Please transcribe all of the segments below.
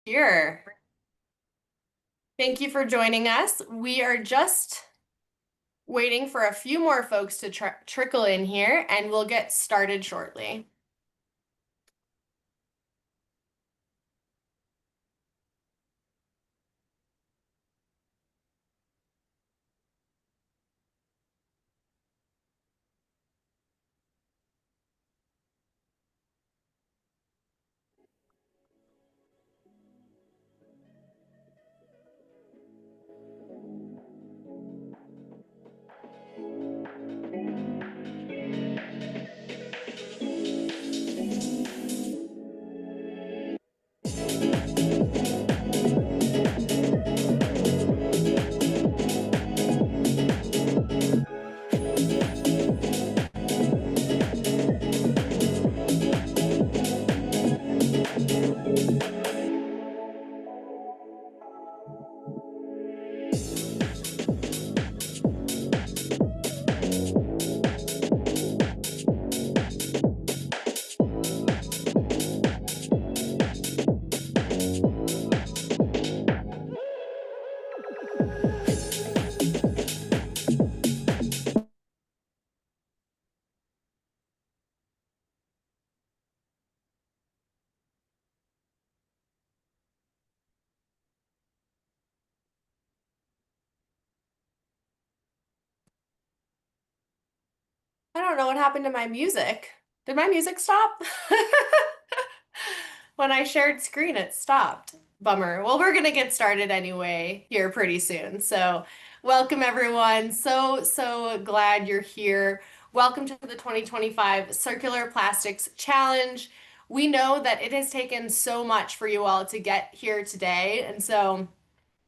Here. Thank you for joining us. We are just waiting for a few more folks to trickle in here, and we'll get started shortly. I don't know what happened to my music. Did my music stop? When I shared screen, it stopped. Bummer. Well, we're gonna get started anyway here pretty soon. So, welcome everyone. So glad you're here. Welcome to the 2025 Circular Plastics Challenge. We know that it has taken so much for you all to get here today, and so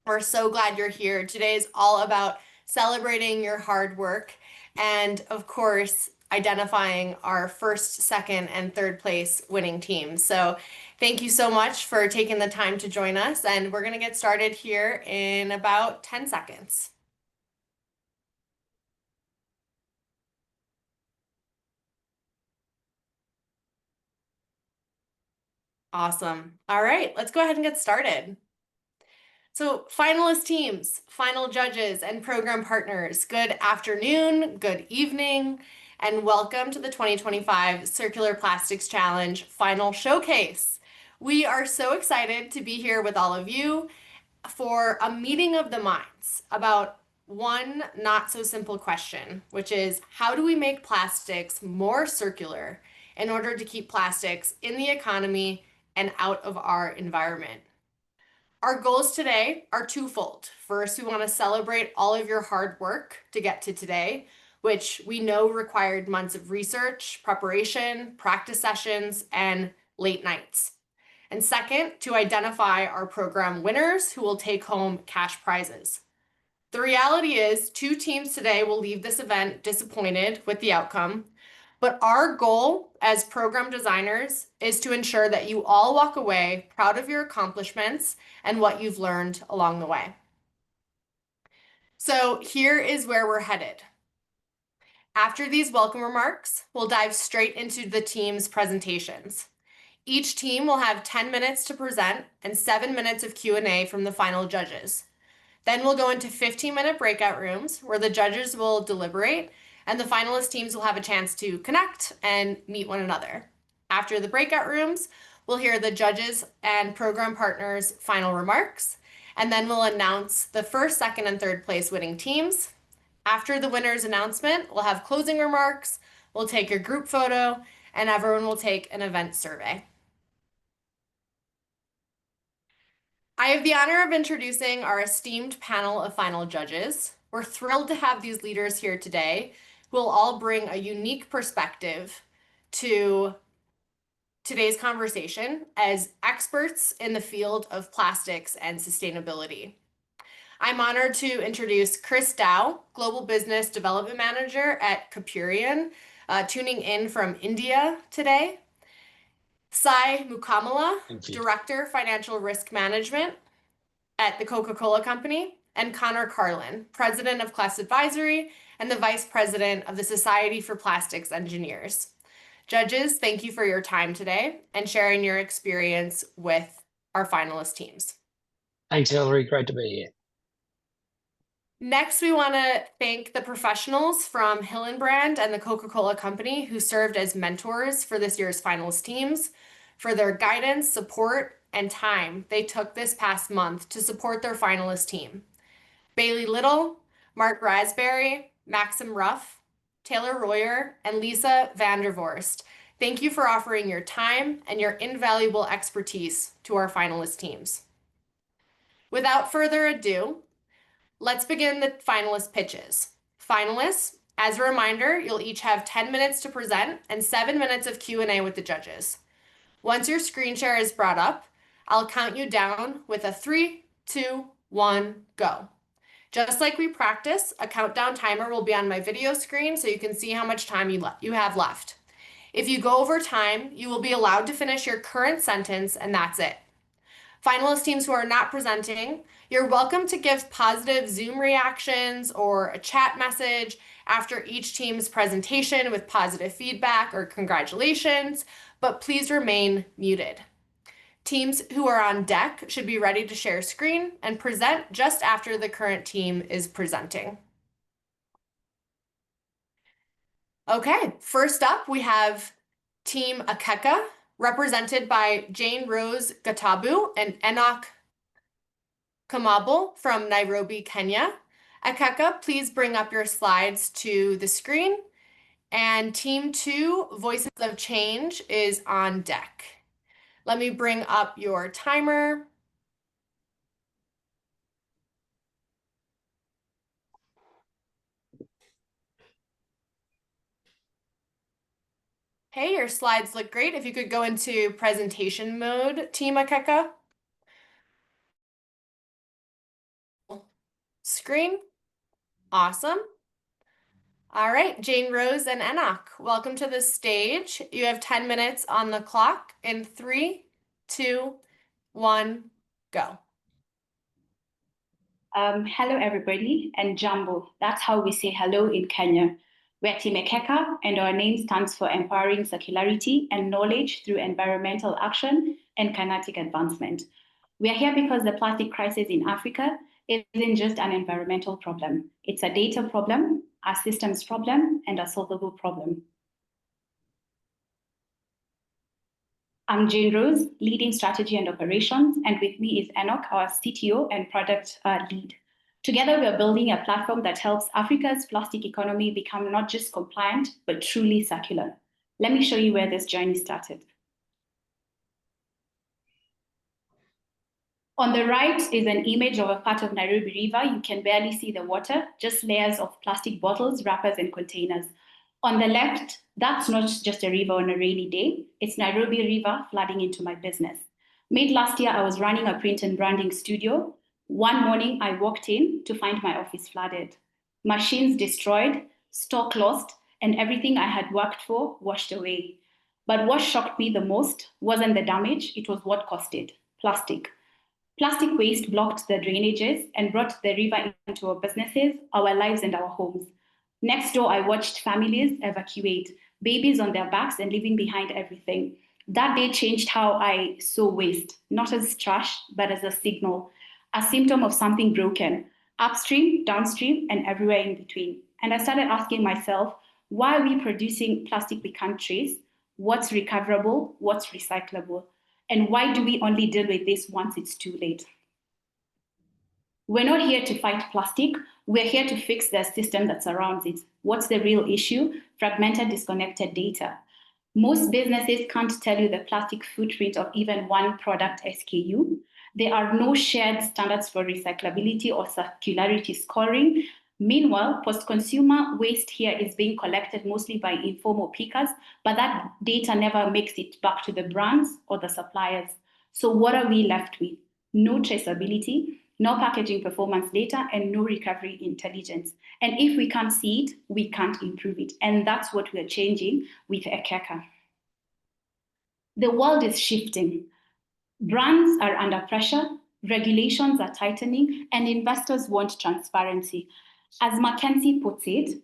we're so glad you're here. Today is all about celebrating your hard work and, of course, identifying our first, second, and third place winning teams. So, thank you so much for taking the time to join us, and we're going to get started here in about 10 seconds. Awesome. All right, let's go ahead and get started. So, finalist teams, final judges, and program partners, good afternoon, good evening, and welcome to the 2025 Circular Plastics Challenge Final Showcase. We are so excited to be here with all of you for a meeting of the minds about one not so simple question, which is how do we make plastics more circular in order to keep plastics in the economy and out of our environment? Our goals today are twofold. First, we want to celebrate all of your hard work to get to today, which we know required months of research, preparation, practice sessions, and late nights. And second, to identify our program winners who will take home cash prizes. The reality is, two teams today will leave this event disappointed with the outcome, but our goal as program designers is to ensure that you all walk away proud of your accomplishments and what you've learned along the way. So here is where we're headed. After these welcome remarks, we'll dive straight into the team's presentations. Each team will have 10 minutes to present and 7 minutes of Q&A from the final judges. Then we'll go into 15-minute breakout rooms where the judges will deliberate and the finalist teams will have a chance to connect and meet one another. After the breakout rooms, we'll hear the judges and program partners' final remarks, and then we'll announce the first, second, and third place winning teams. After the winner's announcement, we'll have closing remarks, we'll take your group photo, and everyone will take an event survey. I have the honor of introducing our esteemed panel of final judges. We're thrilled to have these leaders here today who will all bring a unique perspective to today's conversation as experts in the field of plastics and sustainability. I'm honored to introduce Chris Dow, Global Business Development Manager at Coperion, tuning in from India today. Sai Mukamala, Director, Financial Risk Management at the Coca-Cola Company, and Connor Carlin, President of Class Advisory and the Vice President of the Society for Plastics Engineers. Judges, thank you for your time today and sharing your experience with our finalist teams. Thanks, Hillary. Great to be here. Next, we want to thank the professionals from Hillenbrand and the Coca-Cola Company who served as mentors for this year's finalist teams for their guidance, support, and time they took this past month to support their finalist team. Bailey Little, Mark Raspberry, Maxim Ruff, Taylor Royer, and Lisa Vandervorst. Thank you for offering your time and your invaluable expertise to our finalist teams. Without further ado, let's begin the finalist pitches. Finalists, as a reminder, you'll each have 10 minutes to present and 7 minutes of Q&A with the judges. Once your screen share is brought up, I'll count you down with a 3, 2, 1, go. Just like we practice, a countdown timer will be on my video screen so you can see how much time you have left. If you go over time, you will be allowed to finish your current sentence, and that's it. Finalist teams who are not presenting, you're welcome to give positive Zoom reactions or a chat message after each team's presentation with positive feedback or congratulations, but please remain muted. Teams who are on deck should be ready to share screen and present just after the current team is presenting. Okay, first up we have Team Akeka, represented by Jane Rose Gatabu and Enoch Kamabul from Nairobi, Kenya. Akeka, please bring up your slides to the screen. And Team 2, Voices of Change, is on deck. Let me bring up your timer. Hey, your slides look great. If you could go into presentation mode, Team Akeka. Screen. Awesome. All right, Jane Rose and Enoch, welcome to the stage. You have 10 minutes on the clock in 3, 2, 1, go. Hello, everybody, and Jambo. That's how we say hello in Kenya. We're Team Akeka, and our name stands for Empowering Circularity and Knowledge through Environmental Action and Kinetic Advancement. We are here because the plastic crisis in Africa isn't just an environmental problem. It's a data problem, a systems problem, and a solvable problem. I'm Jane Rose, leading strategy and operations, and with me is Enoch, our CTO and product lead. Together, we are building a platform that helps Africa's plastic economy become not just compliant, but truly circular. Let me show you where this journey started. On the right is an image of a part of Nairobi River. You can barely see the water, just layers of plastic bottles, wrappers, and containers. On the left, that's not just a river on a rainy day. It's Nairobi River flooding into my business. Mid last year, I was running a print and branding studio. One morning, I walked in to find my office flooded. Machines destroyed, stock lost, and everything I had worked for washed away. But what shocked me the most wasn't the damage, it was what caused it: plastic. Plastic waste blocked the drainages and brought the river into our businesses, our lives, and our homes. Next door, I watched families evacuate, babies on their backs and leaving behind everything. That day changed how I saw waste, not as trash, but as a signal, a symptom of something broken, upstream, downstream, and everywhere in between. And I started asking myself, why are we producing plastic big countries? What's recoverable? What's recyclable? And why do we only deal with this once it's too late? We're not here to fight plastic. We're here to fix the system that surrounds it. What's the real issue? Fragmented, disconnected data. Most businesses can't tell you the plastic footprint of even one product SKU. There are no shared standards for recyclability or circularity scoring. Meanwhile, post-consumer waste here is being collected mostly by informal pickers, but that data never makes it back to the brands or the suppliers. So what are we left with? No traceability, no packaging performance data, and no recovery intelligence. And if we can't see it, we can't improve it. And that's what we're changing with Akeka. The world is shifting. Brands are under pressure, regulations are tightening, and investors want transparency. As McKinsey puts it,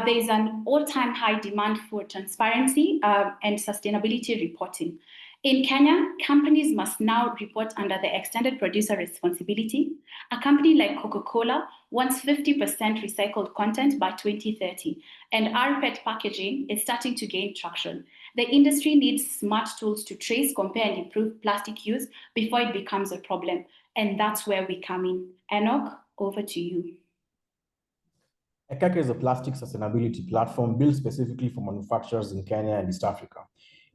there's an all-time high demand for transparency and sustainability reporting. In Kenya, companies must now report under the extended producer responsibility. A company like Coca-Cola wants 50% recycled content by 2030, and rPET packaging is starting to gain traction. The industry needs smart tools to trace, compare, and improve plastic use before it becomes a problem. And that's where we come in. Enoch, over to you. Ekeka is a plastic sustainability platform built specifically for manufacturers in Kenya and East Africa.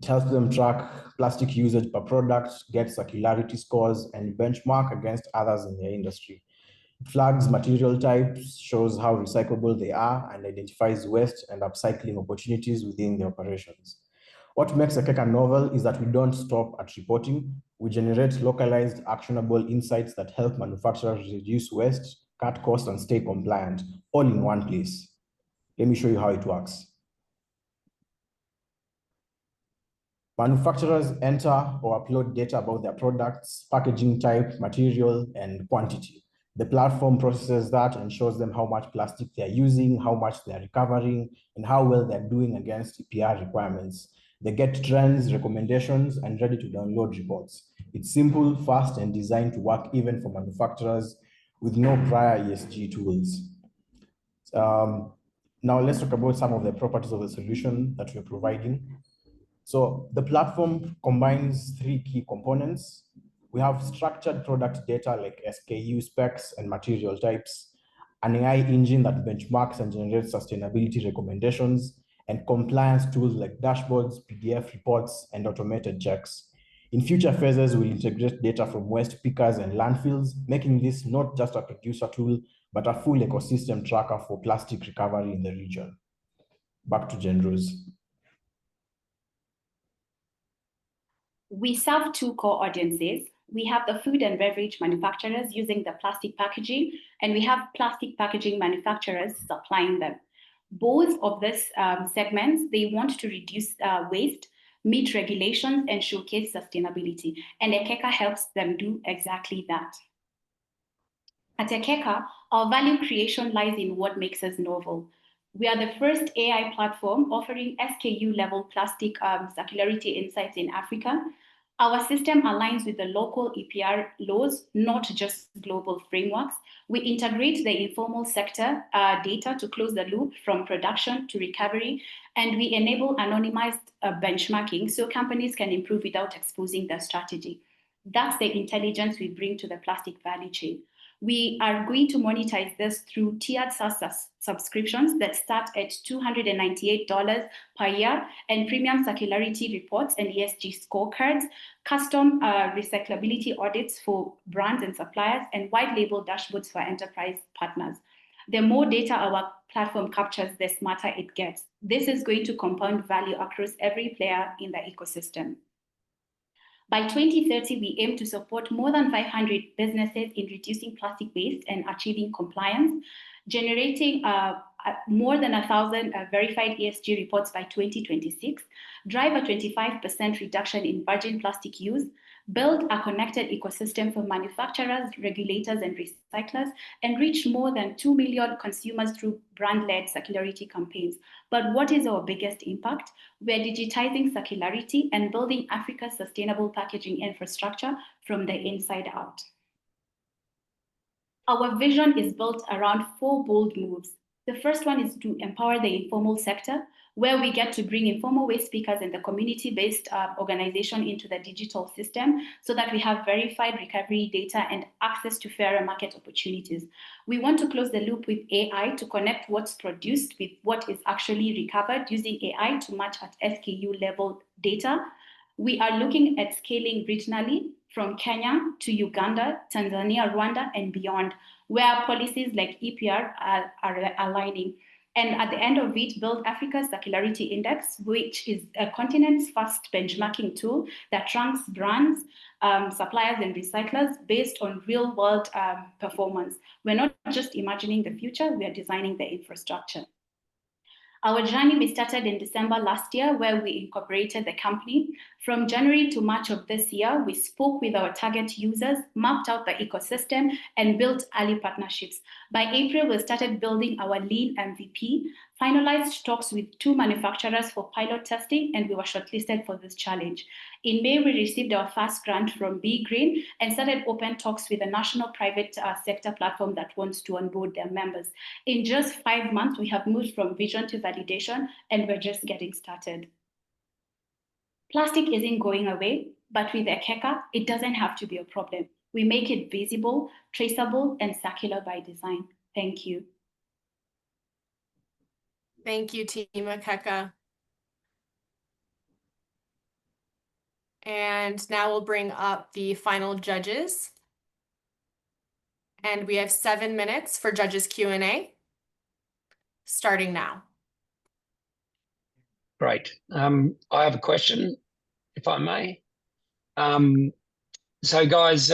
It helps them track plastic usage per product, get circularity scores, and benchmark against others in their industry. It flags material types, shows how recyclable they are, and identifies waste and upcycling opportunities within the operations. What makes Ekeka novel is that we don't stop at reporting. We generate localized, actionable insights that help manufacturers reduce waste, cut costs, and stay compliant, all in one place. Let me show you how it works. Manufacturers enter or upload data about their products, packaging type, material, and quantity. The platform processes that and shows them how much plastic they're using, how much they're recovering, and how well they're doing against EPR requirements. They get trends, recommendations, and ready to download reports. It's simple, fast, and designed to work even for manufacturers with no prior ESG tools. Now let's talk about some of the properties of the solution that we're providing. So the platform combines three key components. We have structured product data like SKU specs and material types, an AI engine that benchmarks and generates sustainability recommendations, and compliance tools like dashboards, PDF reports, and automated checks. In future phases, we'll integrate data from waste pickers and landfills, making this not just a producer tool, but a full ecosystem tracker for plastic recovery in the region. Back to Jen Rose. We serve two core audiences. We have the food and beverage manufacturers using the plastic packaging, and we have plastic packaging manufacturers supplying them. Both of these segments, they want to reduce waste, meet regulations, and showcase sustainability. And Ekeka helps them do exactly that. At Ekeka, our value creation lies in what makes us novel. We are the first AI platform offering SKU-level plastic circularity insights in Africa. Our system aligns with the local EPR laws, not just global frameworks. We integrate the informal sector data to close the loop from production to recovery, and we enable anonymized benchmarking so companies can improve without exposing their strategy. That's the intelligence we bring to the plastic value chain. We are going to monetize this through tiered SaaS subscriptions that start at $298 per year, and premium circularity reports and ESG scorecards, custom recyclability audits for brands and suppliers, and white label dashboards for enterprise partners. The more data our platform captures, the smarter it gets. This is going to compound value across every player in the ecosystem. By 2030, we aim to support more than 500 businesses in reducing plastic waste and achieving compliance, generating more than 1,000 verified ESG reports by 2026, drive a 25% reduction in virgin plastic use, build a connected ecosystem for manufacturers, regulators, and recyclers, and reach more than 2 million consumers through brand-led circularity campaigns. But what is our biggest impact? We're digitizing circularity and building Africa's sustainable packaging infrastructure from the inside out. Our vision is built around 4 bold moves. The first one is to empower the informal sector, where we get to bring informal waste pickers and the community-based organization into the digital system so that we have verified recovery data and access to fairer market opportunities. We want to close the loop with AI to connect what's produced with what is actually recovered using AI to match at SKU level data. We are looking at scaling regionally from Kenya to Uganda, Tanzania, Rwanda, and beyond, where policies like EPR are aligning. And at the end of it, build Africa's Circularity Index, which is a continent's first benchmarking tool that ranks brands, suppliers, and recyclers based on real-world performance. We're not just imagining the future, we are designing the infrastructure. Our journey, we started in December last year, where we incorporated the company. From January to March of this year, we spoke with our target users, mapped out the ecosystem, and built early partnerships. By April, we started building our lean MVP, finalized talks with 2 manufacturers for pilot testing, and we were shortlisted for this challenge. In May, we received our first grant from Be Green and started open talks with a national private sector platform that wants to onboard their members. In just 5 months, we have moved from vision to validation, and we're just getting started. Plastic isn't going away, but with Ekeka, it doesn't have to be a problem. We make it visible, traceable, and circular by design. Thank you. Thank you, Team Ekeka. And now we'll bring up the final judges. And we have 7 minutes for judges Q&A, starting now. Great. I have a question, if I may. So guys,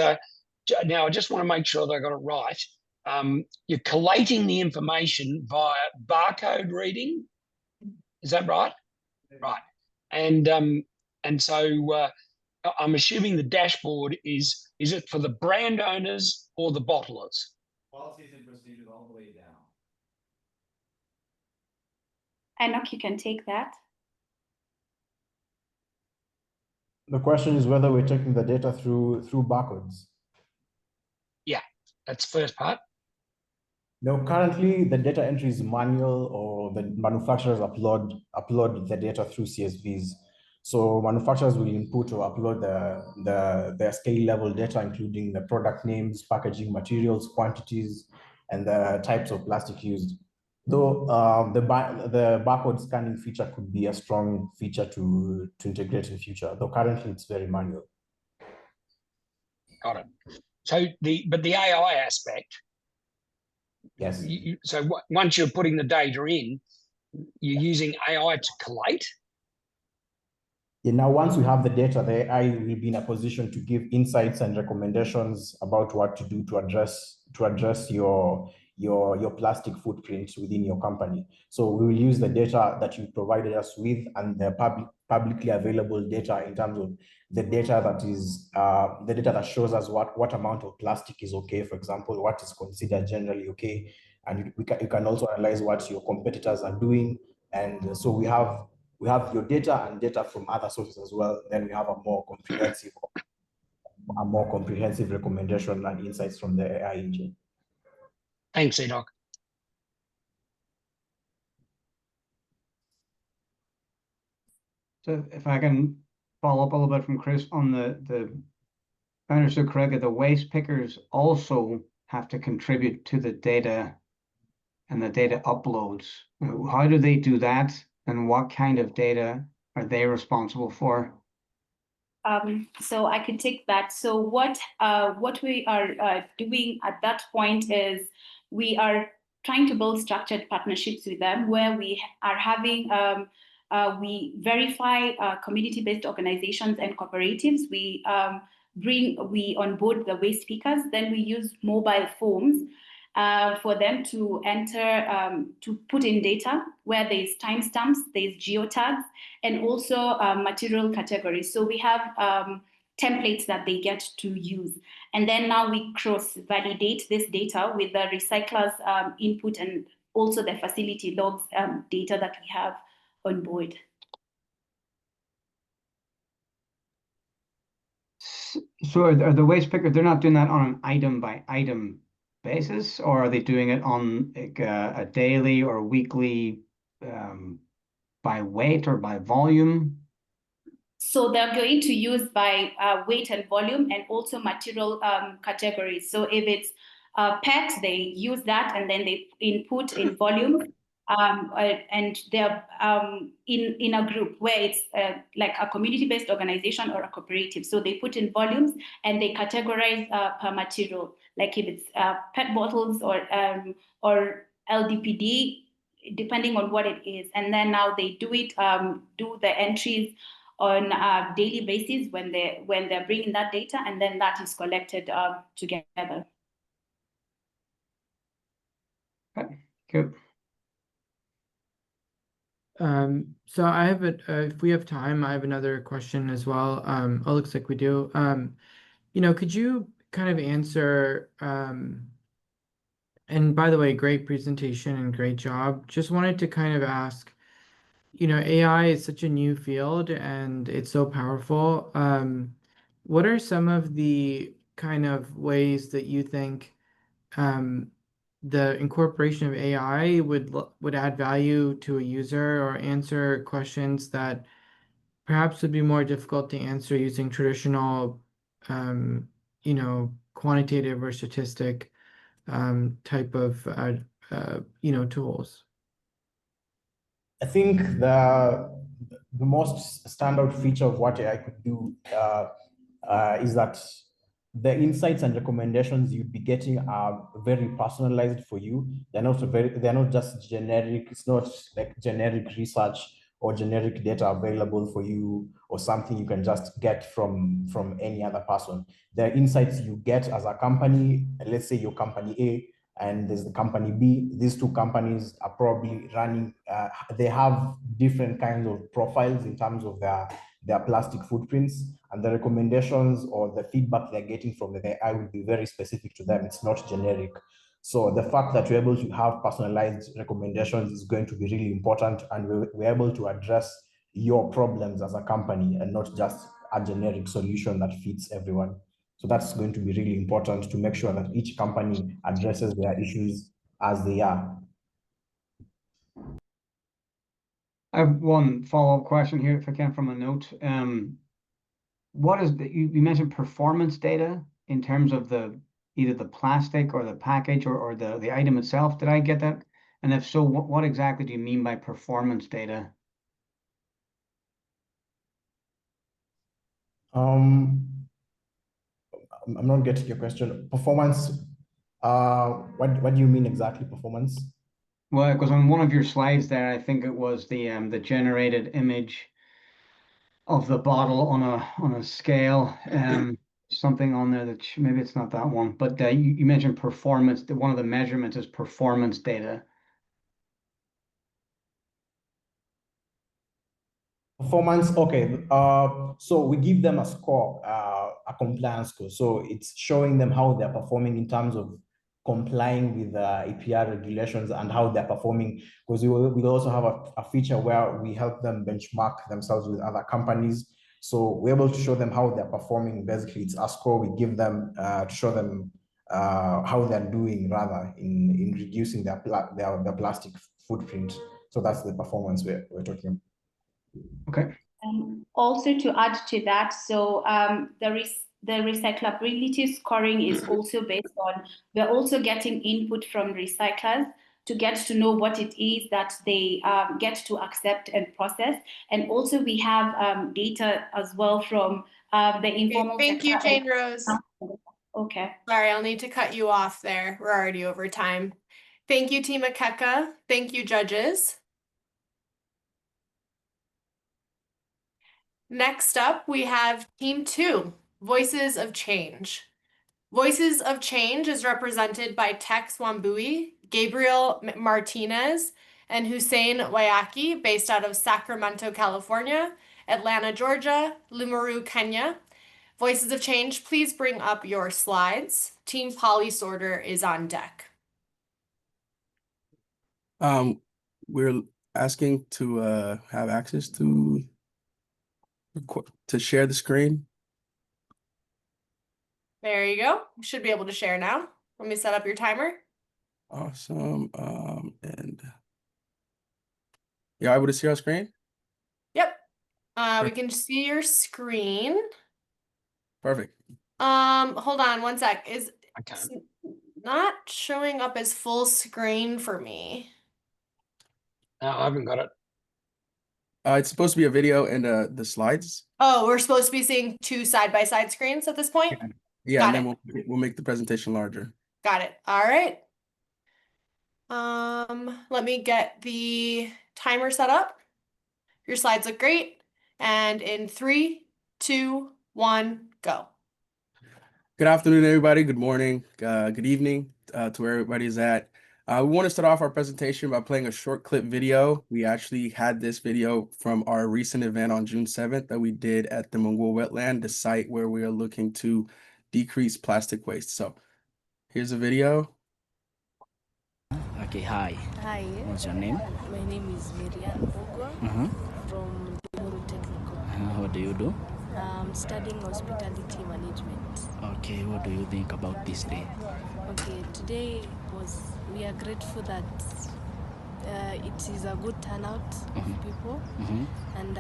now I just want to make sure that I got it right. You're collating the information via barcode reading. Is that right? Right. And so I'm assuming the dashboard is it for the brand owners or the bottlers? Policies and procedures all the way down. Enoch, you can take that. The question is whether we're taking the data through barcodes. Yeah, that's the first part. No, currently the data entry is manual, or the manufacturers upload the data through CSVs. So manufacturers will input or upload their scale level data, including the product names, packaging materials, quantities, and the types of plastic used. Though the barcode scanning feature could be a strong feature to integrate in future, though currently it's very manual. Got it. So but the AI aspect, yes. So once you're putting the data in, you're using AI to collate? Yeah, now once we have the data, the AI will be in a position to give insights and recommendations about what to do to address your plastic footprint within your company. So we will use the data that you provided us with and the publicly available data in terms of the data that is the data that shows us what amount of plastic is okay, for example, what is considered generally okay, and you can also analyze what your competitors are doing. And so we have your data and data from other sources as well. Then we have a more comprehensive recommendation and insights from the AI engine. Thanks, Enoch. So if I can follow up a little bit from Chris on the if I understood correctly, the waste pickers also have to contribute to the data and the data uploads. How do they do that? And what kind of data are they responsible for? So I could take that. So what we are doing at that point is we are trying to build structured partnerships with them, where we are having we verify community-based organizations and cooperatives. We onboard the waste pickers. Then we use mobile forms for them to enter, to put in data where there's timestamps, there's geotags, and also material categories. So we have templates that they get to use. And then now we cross-validate this data with the recyclers' input and also the facility logs data that we have on board. So are the waste pickers, they're not doing that on an item by item basis, or are they doing it on like a daily or weekly by weight or by volume? So they're going to use by weight and volume, and also material categories. So if it's PET, they use that, and then they input in volume. And they're in a group where it's like a community-based organization or a cooperative. So they put in volumes and they categorize per material, like if it's PET bottles or LDPD, depending on what it is. And then now they do the entries on a daily basis when they're bringing that data, and then that is collected together. Okay, good. So I have if we have time, I have another question as well. It looks like we do. Could you kind of answer And by the way, great presentation and great job. Just wanted to kind of ask, AI is such a new field and it's so powerful. What are some of the kind of ways that you think the incorporation of AI would add value to a user or answer questions that perhaps would be more difficult to answer using traditional, quantitative or statistic type of tools? I think the most standout feature of what AI could do is that the insights and recommendations you'd be getting are very personalized for you. They're not just generic. It's not like generic research or generic data available for you or something you can just get from any other person. The insights you get as a company, let's say your company A and there's the company B. These two companies are probably running, they have different kinds of profiles in terms of their plastic footprints, and the recommendations or the feedback they're getting from the AI will be very specific to them. It's not generic. So the fact that you're able to have personalized recommendations is going to be really important, and we're able to address your problems as a company and not just a generic solution that fits everyone. So that's going to be really important to make sure that each company addresses their issues as they are. I have one follow-up question here, if I can, from a note. What is you mentioned performance data in terms of either the plastic or the package or the item itself. Did I get that? And if so, what exactly do you mean by performance data? I'm not getting your question. Performance, what do you mean exactly, performance? Well, because on one of your slides there, I think it was the generated image of the bottle on a scale, something on there that maybe it's not that one, but you mentioned performance. One of the measurements is performance data. Performance, okay. So we give them a score, a compliance score. So it's showing them how they're performing in terms of complying with the EPR regulations and how they're performing. Because we also have a feature where we help them benchmark themselves with other companies. So we're able to show them how they're performing. Basically, it's a score we give them to show them how they're doing, rather, in reducing their plastic footprint. So that's the performance we're talking about. Okay. Also to add to that, so the recyclability scoring is also based on, we're also getting input from recyclers to get to know what it is that they get to accept and process. And also we have data as well from the informal Thank you, sector. Jane Rose. Okay. Sorry, I'll need to cut you off there. We're already over time. Thank you, Team Akeka. Thank you, judges. Next up, we have Team 2, Voices of Change. Voices of Change is represented by Tex Wambui, Gabriel Martinez, and Hussein Wayaki, based out of Sacramento, California, Atlanta, Georgia, Limuru, Kenya. Voices of Change, please bring up your slides. Team Polysorter is on deck. We're asking to have access to share the screen. There you go. You should be able to share now. Let me set up your timer. Awesome. And you're able to see our screen? Yep. We can see your screen. Perfect. Hold on one sec. It's Okay. not showing up as full screen for me. No, I haven't got it. It's supposed to be a video and the slides. Oh, we're supposed to be seeing two side-by-side screens at this point? Yeah, Got and then we'll make the presentation larger. Got it. All right. Let me get the timer set up. Your slides look great. And in 3, 2, 1, go. Good afternoon, everybody. Good morning. Good evening to where everybody's at. We want to start off our presentation by playing a short clip video. We actually had this video from our recent event on June 7th that we did at the Mungwa Wetland, the site where we are looking to decrease plastic waste. So here's a video. Okay, hi. Hi, What's your name? my name is Miriam Bogwa Uh-huh. from Limuru Technical. What do you do? I'm studying hospitality management. Okay, what do you think about this day? Okay, today we are grateful that it is a good turnout of people, and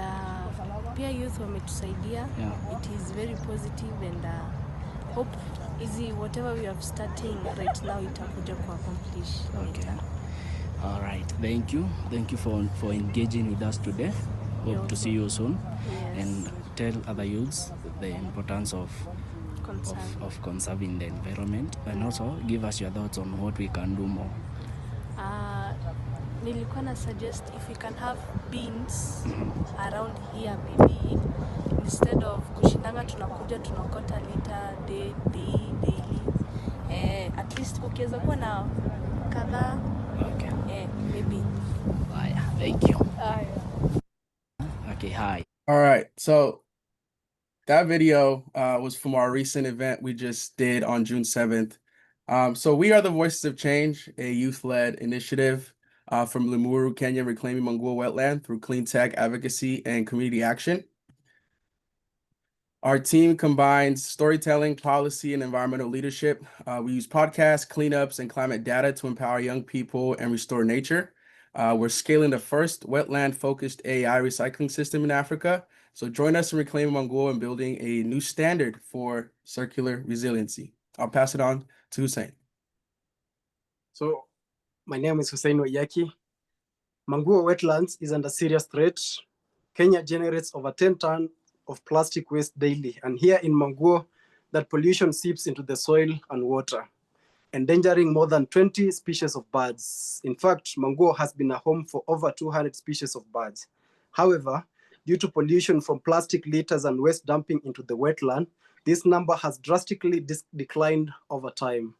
pia youth wametusaidia. Yeah. It is very positive, and hope easy whatever we are starting right now itakuja ku accomplish later. All right, thank you for engaging with us today. Hope to see you soon. Yes. And tell other youths the importance of conserving the environment, and also give us your thoughts on what we can do more. Nilikuwa na suggest if we can have bins around here, maybe instead of kushindanga tunakuja tunakota litter daily, at least ukiweza kuwa na kadhaa, maybe. Thank you. Okay, hi. All right, so that video was from our recent event we just did on June 7th. So we are the Voices of Change, a youth-led initiative from Limuru, Kenya, reclaiming Mangua wetland through clean tech advocacy and community action. Our team combines storytelling, policy, and environmental leadership. We use podcasts, cleanups, and climate data to empower young people and restore nature. We're scaling the first wetland-focused AI recycling system in Africa. So join us in reclaiming Mangua and building a new standard for circular resiliency. I'll pass it on to Hussein. So my name is Hussein Oyaki. Mangua wetlands is under serious threat. Kenya generates over 10 tons of plastic waste daily. And here in Mangua, that pollution seeps into the soil and water, endangering more than 20 species of birds. In fact, Mangua has been a home for over 200 species of birds. However, due to pollution from plastic litters and waste dumping into the wetland, this number has drastically declined over time.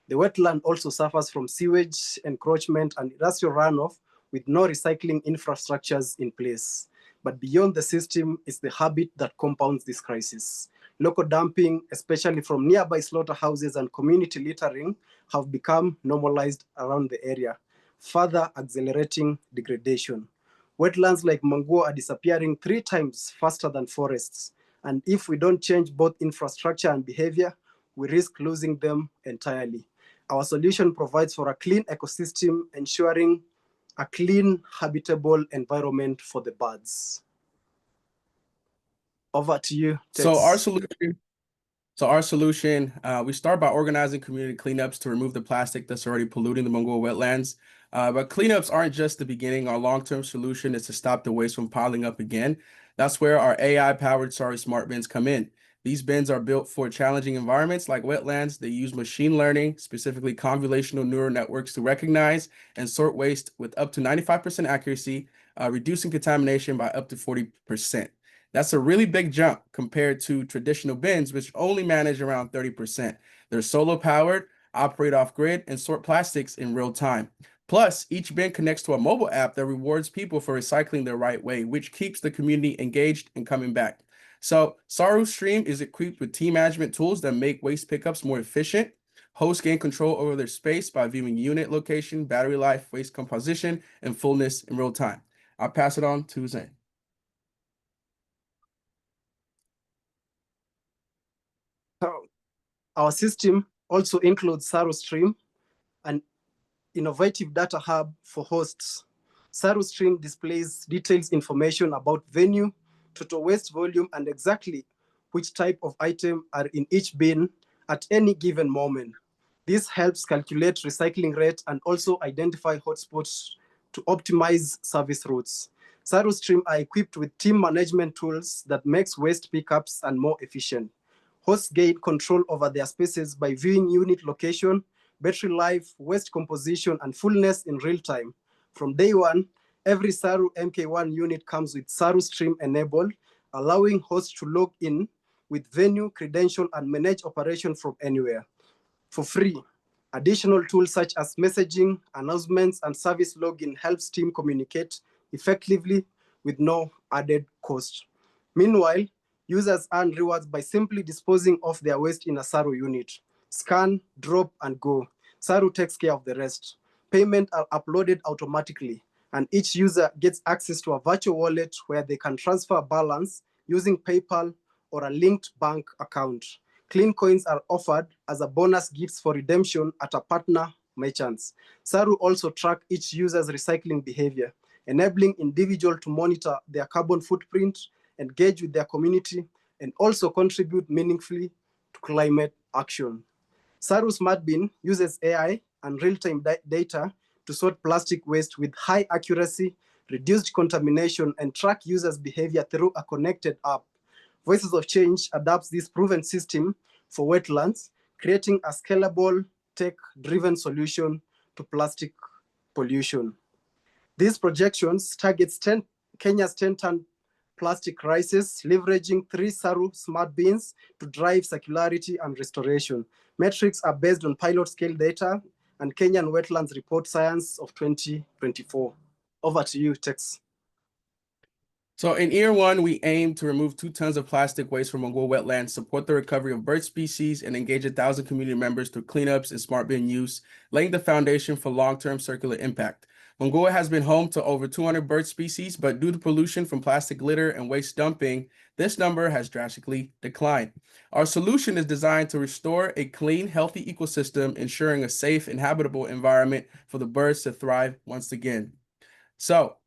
The wetland also suffers from sewage encroachment and industrial runoff with no recycling infrastructures in place. But beyond the system is the habit that compounds this crisis. Local dumping, especially from nearby slaughterhouses and community littering, have become normalized around the area, further accelerating degradation. Wetlands like Mangua are disappearing 3 times faster than forests. And if we don't change both infrastructure and behavior, we risk losing them entirely. Our solution provides for a clean ecosystem, ensuring a clean, habitable environment for the birds. Over to you, Tex. So our solution, we start by organizing community cleanups to remove the plastic that's already polluting the Mangua wetlands. But cleanups aren't just the beginning. Our long-term solution is to stop the waste from piling up again. That's where our AI-powered Saru Smart Bins come in. These bins are built for challenging environments like wetlands. They use machine learning, specifically convolutional neural networks, to recognize and sort waste with up to 95% accuracy, reducing contamination by up to 40%. That's a really big jump compared to traditional bins, which only manage around 30%. They're solar powered, operate off grid, and sort plastics in real time. Plus, each bin connects to a mobile app that rewards people for recycling the right way, which keeps the community engaged and coming back. So Saru Stream is equipped with team management tools that make waste pickups more efficient. Hosts gain control over their space by viewing unit location, battery life, waste composition, and fullness in real time. I'll pass it on to Zane. Our system also includes Saru Stream, an innovative data hub for hosts. Saru Stream displays detailed information about venue, total waste volume, and exactly which type of item are in each bin at any given moment. This helps calculate recycling rate and also identify hotspots to optimize service routes. Saru Stream are equipped with team management tools that makes waste pickups and more efficient. Hosts gain control over their spaces by viewing unit location, battery life, waste composition, and fullness in real time. From day one, every Saru MK1 unit comes with Saru Stream enabled, allowing hosts to log in with venue, credential, and manage operation from anywhere. For free, additional tools such as messaging, announcements, and service login helps team communicate effectively with no added cost. Meanwhile, users earn rewards by simply disposing of their waste in a Saru unit. Scan, drop, and go. Saru takes care of the rest. Payment are uploaded automatically, and each user gets access to a virtual wallet where they can transfer a balance using PayPal or a linked bank account. Clean coins are offered as a bonus gifts for redemption at a partner merchants. Saru also track each user's recycling behavior, enabling individuals to monitor their carbon footprint, engage with their community, and also contribute meaningfully to climate action. Saru Smart Bin uses AI and real-time data to sort plastic waste with high accuracy, reduced contamination, and track users' behavior through a connected app. Voices of Change adapts this proven system for wetlands, creating a scalable, tech-driven solution to plastic pollution. These projections targets Kenya's 10-ton plastic crisis, leveraging 3 Saru Smart Bins to drive circularity and restoration. Metrics are based on pilot-scale data and Kenyan Wetlands Report Science of 2024. Over to you, Tex. So in year 1, we aim to remove 2 tons of plastic waste from Mongol wetlands, support the recovery of bird species, and engage 1,000 community members through cleanups and smart bin use, laying the foundation for long-term circular impact. Mongolia has been home to over 200 bird species, but due to pollution from plastic litter and waste dumping, this number has drastically declined. Our solution is designed to restore a clean, healthy ecosystem, ensuring a safe and habitable environment for the birds to thrive once again. So,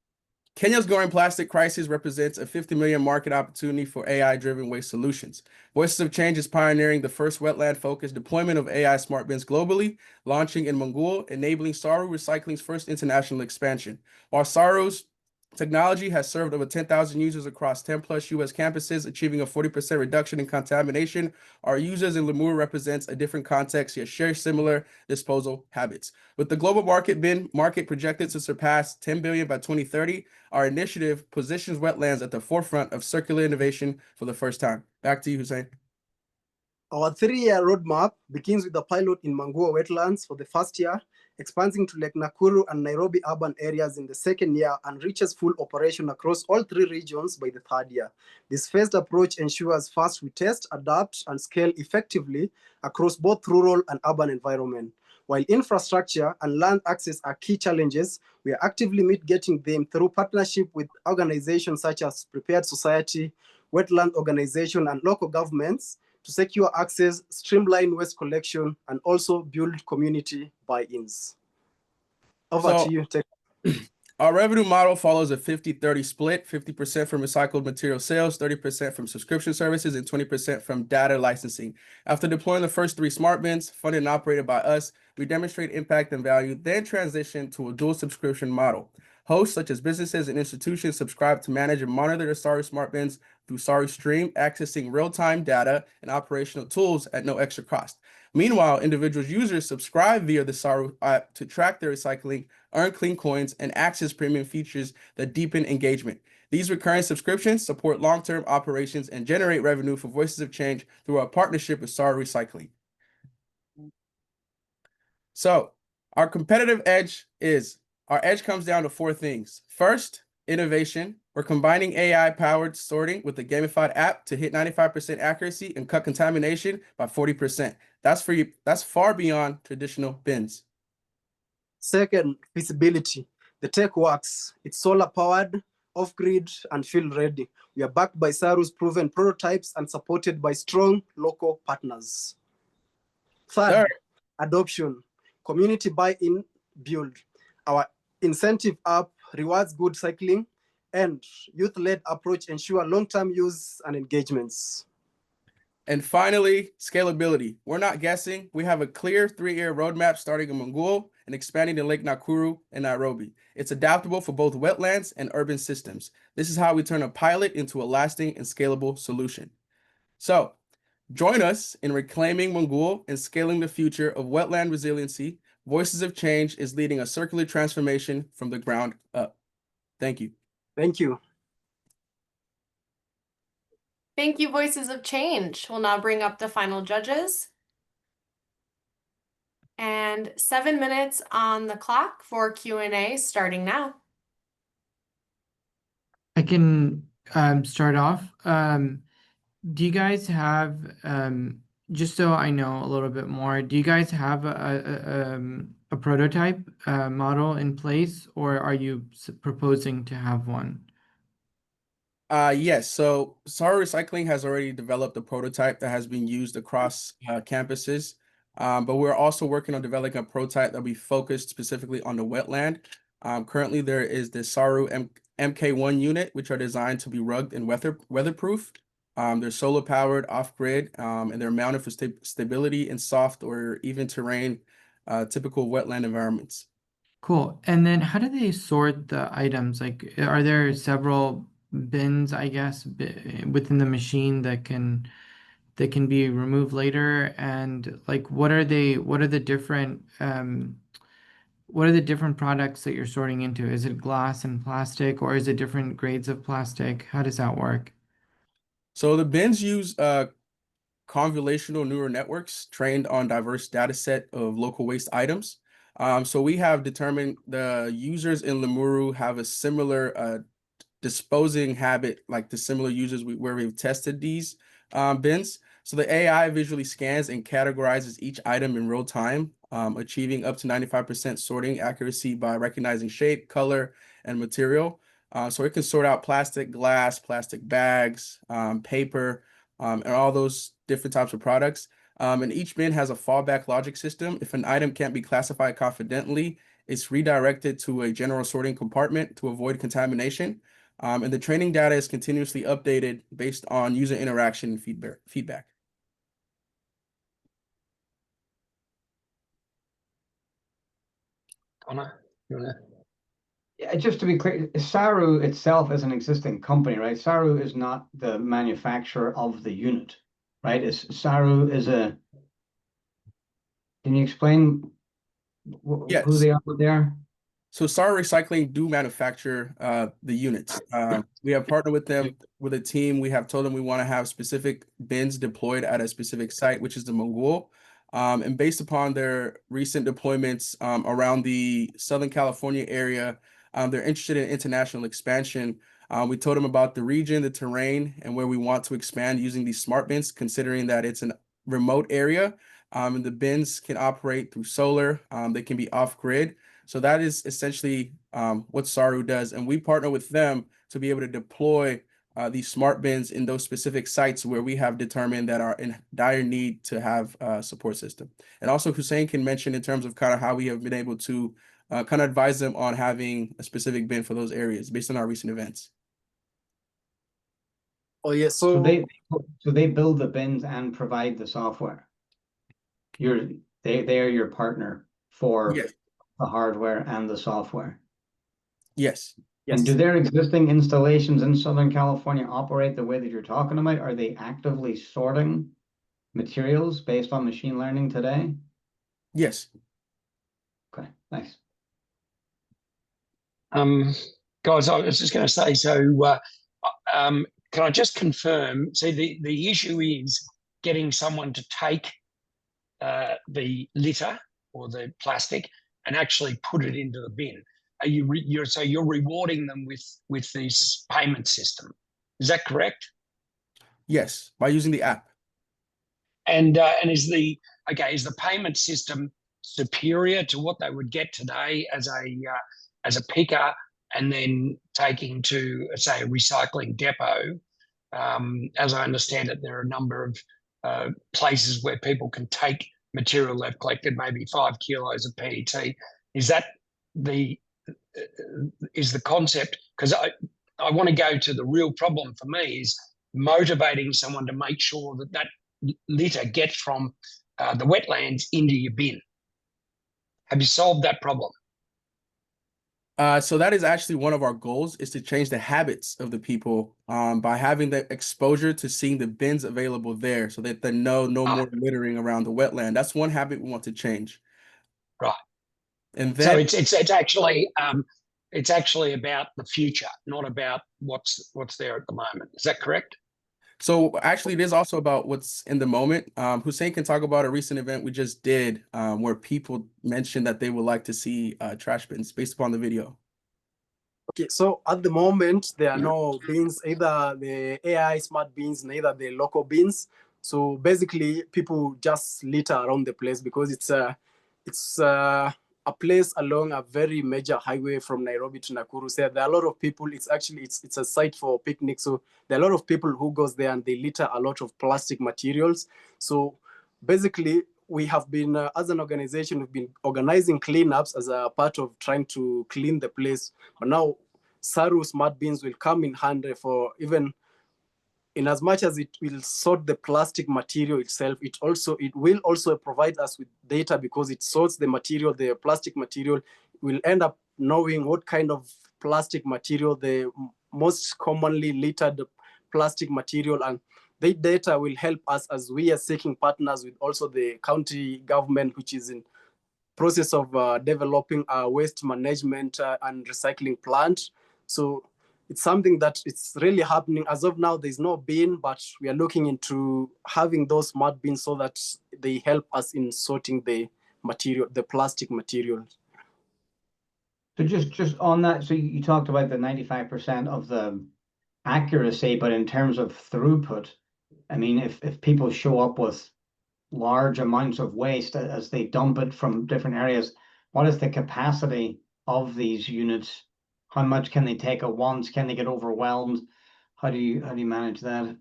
Kenya's growing plastic crisis represents a 50 million market opportunity for AI-driven waste solutions. Voices of Change is pioneering the first wetland-focused deployment of AI smart bins globally, launching in Mongol, enabling Saru Recycling's first international expansion. While Saru's technology has served over 10,000 users across 10+ US campuses, achieving a 40% reduction in contamination, our users in Lemur represents a different context, yet share similar disposal habits. With the global bin market projected to surpass 10 billion by 2030, our initiative positions wetlands at the forefront of circular innovation for the first time. Back to you, Hussein. Our 3-year roadmap begins with a pilot in Mangua wetlands for the first year, expanding to Lake Nakuru and Nairobi urban areas in the second year, and reaches full operation across all 3 regions by the 3rd year. This phased approach ensures first we test, adapt, and scale effectively across both rural and urban environment. While infrastructure and land access are key challenges, we are actively mitigating them through partnership with organizations such as Prepared Society, Wetland Organization, and local governments to secure access, streamline waste collection, and also build community buy-ins. Over to you, Tech. Our revenue model follows a 50-30 split, 50% from recycled material sales, 30% from subscription services, and 20% from data licensing. After deploying the first 3 smart bins, funded and operated by us, we demonstrate impact and value, then transition to a dual subscription model. Hosts such as businesses and institutions subscribe to manage and monitor the Saru Smart Bins through Saru Stream, accessing real-time data and operational tools at no extra cost. Meanwhile, individual users subscribe via the Saru app to track their recycling, earn clean coins, and access premium features that deepen engagement. These recurring subscriptions support long-term operations and generate revenue for Voices of Change through our partnership with Saru Recycling. So, our competitive edge comes down to 4 things. First, innovation. We're combining AI-powered sorting with a gamified app to hit 95% accuracy and cut contamination by 40%. That's far beyond traditional bins. Second, feasibility. The tech works. It's solar-powered, off-grid, and field-ready. We are backed by Saru's proven prototypes and supported by strong local partners. Third, adoption. Community buy-in, build. Our incentive app rewards good cycling, and youth-led approach ensure long-term use and engagements. And finally, scalability. We're not guessing. We have a clear 3-year roadmap starting in Mongol and expanding to Lake Nakuru and Nairobi. It's adaptable for both wetlands and urban systems. This is how we turn a pilot into a lasting and scalable solution. So, join us in reclaiming Mongol and scaling the future of wetland resiliency. Voices of Change is leading a circular transformation from the ground up. Thank you. Thank you. Thank you, Voices of Change. We'll now bring up the final judges. And 7 minutes on the clock for Q&A starting now. I can start off. Do you guys have just so I know a little bit more, do you guys have a prototype model in place, or are you proposing to have one? Yes, so Saru Recycling has already developed a prototype that has been used across campuses, but we're also working on developing a prototype that will be focused specifically on the wetland. Currently, there is the Saru MK1 unit, which are designed to be rugged and weatherproof. They're solar powered, off grid, and they're mounted for stability in soft or even terrain, typical wetland environments. Cool. And then how do they sort the items? Like, are there several bins, I guess, within the machine that can be removed later? And like, what are the different products that you're sorting into? Is it glass and plastic, or is it different grades of plastic? How does that work? So the bins use convolutional neural networks trained on diverse data set of local waste items. So we have determined the users in Limuru have a similar disposing habit like the similar users where we've tested these bins. So the AI visually scans and categorizes each item in real time, achieving up to 95% sorting accuracy by recognizing shape, color, and material. So it can sort out plastic, glass, plastic bags, paper, and all those different types of products. And each bin has a fallback logic system. If an item can't be classified confidently, it's redirected to a general sorting compartment to avoid contamination. And the training data is continuously updated based on user interaction and feedback. Connor, you wanna? Yeah, just to be clear, Saru itself is an existing company, right? Saru is not the manufacturer of the unit, right? Saru is a. Can you explain who Yes. they are? What they are? So Saru Recycling do manufacture the units. We have partnered with them with a team. We have told them we want to have specific bins deployed at a specific site, which is the Mongol. And based upon their recent deployments around the Southern California area, they're interested in international expansion. We told them about the region, the terrain, and where we want to expand using these smart bins, considering that it's a remote area. And the bins can operate through solar. They can be off grid. So that is essentially what Saru does. And we partner with them to be able to deploy these smart bins in those specific sites where we have determined that are in dire need to have a support system. And also Hussein can mention in terms of kind of how we have been able to kind of advise them on having a specific bin for those areas based on our recent events. Oh yes, So they build the bins and provide the software. They are your partner for Yes. the hardware and the software. Yes. And do their existing installations in Southern California operate the way that you're talking about? Are they actively sorting materials based on machine learning today? Yes. Okay, nice. Guys, I was just going to say, so can I just confirm? See, the issue is getting someone to take the litter or the plastic and actually put it into the bin. Are you're rewarding them with this payment system? Is that correct? Yes, by using the app. And is the payment system superior to what they would get today as a picker and then taking to, say, a recycling depot? As I understand it, there are a number of places where people can take material they've collected, maybe 5 kilos of PET. Is that the concept? Because I want to go to the real problem for me is motivating someone to make sure that litter gets from the wetlands into your bin. Have you solved that problem? So that is actually one of our goals, is to change the habits of the people by having the exposure to seeing the bins available there so that they know no more littering around the wetland. That's one habit we want to change. Right. And then so it's actually about the future, not about what's there at the moment. Is that correct? So actually, it is also about what's in the moment. Hussein can talk about a recent event we just did where people mentioned that they would like to see trash bins based upon the video. Okay, so at the moment, there are no bins, either the AI smart bins, neither the local bins. So basically, people just litter around the place because it's a place along a very major highway from Nairobi to Nakuru. So there are a lot of people. It's a site for picnics. So there are a lot of people who goes there and they litter a lot of plastic materials. So basically, we have been, as an organization, we've been organizing cleanups as a part of trying to clean the place. But now, Saru smart bins will come in handy for even, in as much as it will sort the plastic material itself, it will also provide us with data because it sorts the material, the plastic material. We'll end up knowing what kind of plastic material, the most commonly littered plastic material, and the data will help us as we are seeking partners with also the county government, which is in process of developing a waste management and recycling plant. So it's something that it's really happening. As of now, there's no bin, but we are looking into having those smart bins so that they help us in sorting the material, the plastic materials. So just on that, so you talked about the 95% of the accuracy, but in terms of throughput, I mean, if people show up with large amounts of waste as they dump it from different areas, what is the capacity of these units? How much can they take at once? Can they get overwhelmed? How do you manage that?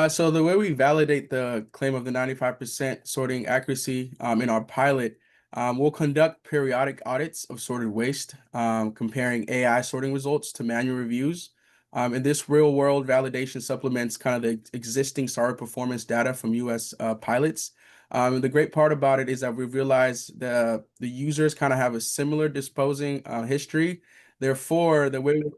So the way we validate the claim of the 95% sorting accuracy in our pilot, we'll conduct periodic audits of sorted waste, comparing AI sorting results to manual reviews. And this real-world validation supplements kind of the existing SARA performance data from US pilots. The great part about it is that we've realized the users kind of have a similar disposing history. Therefore,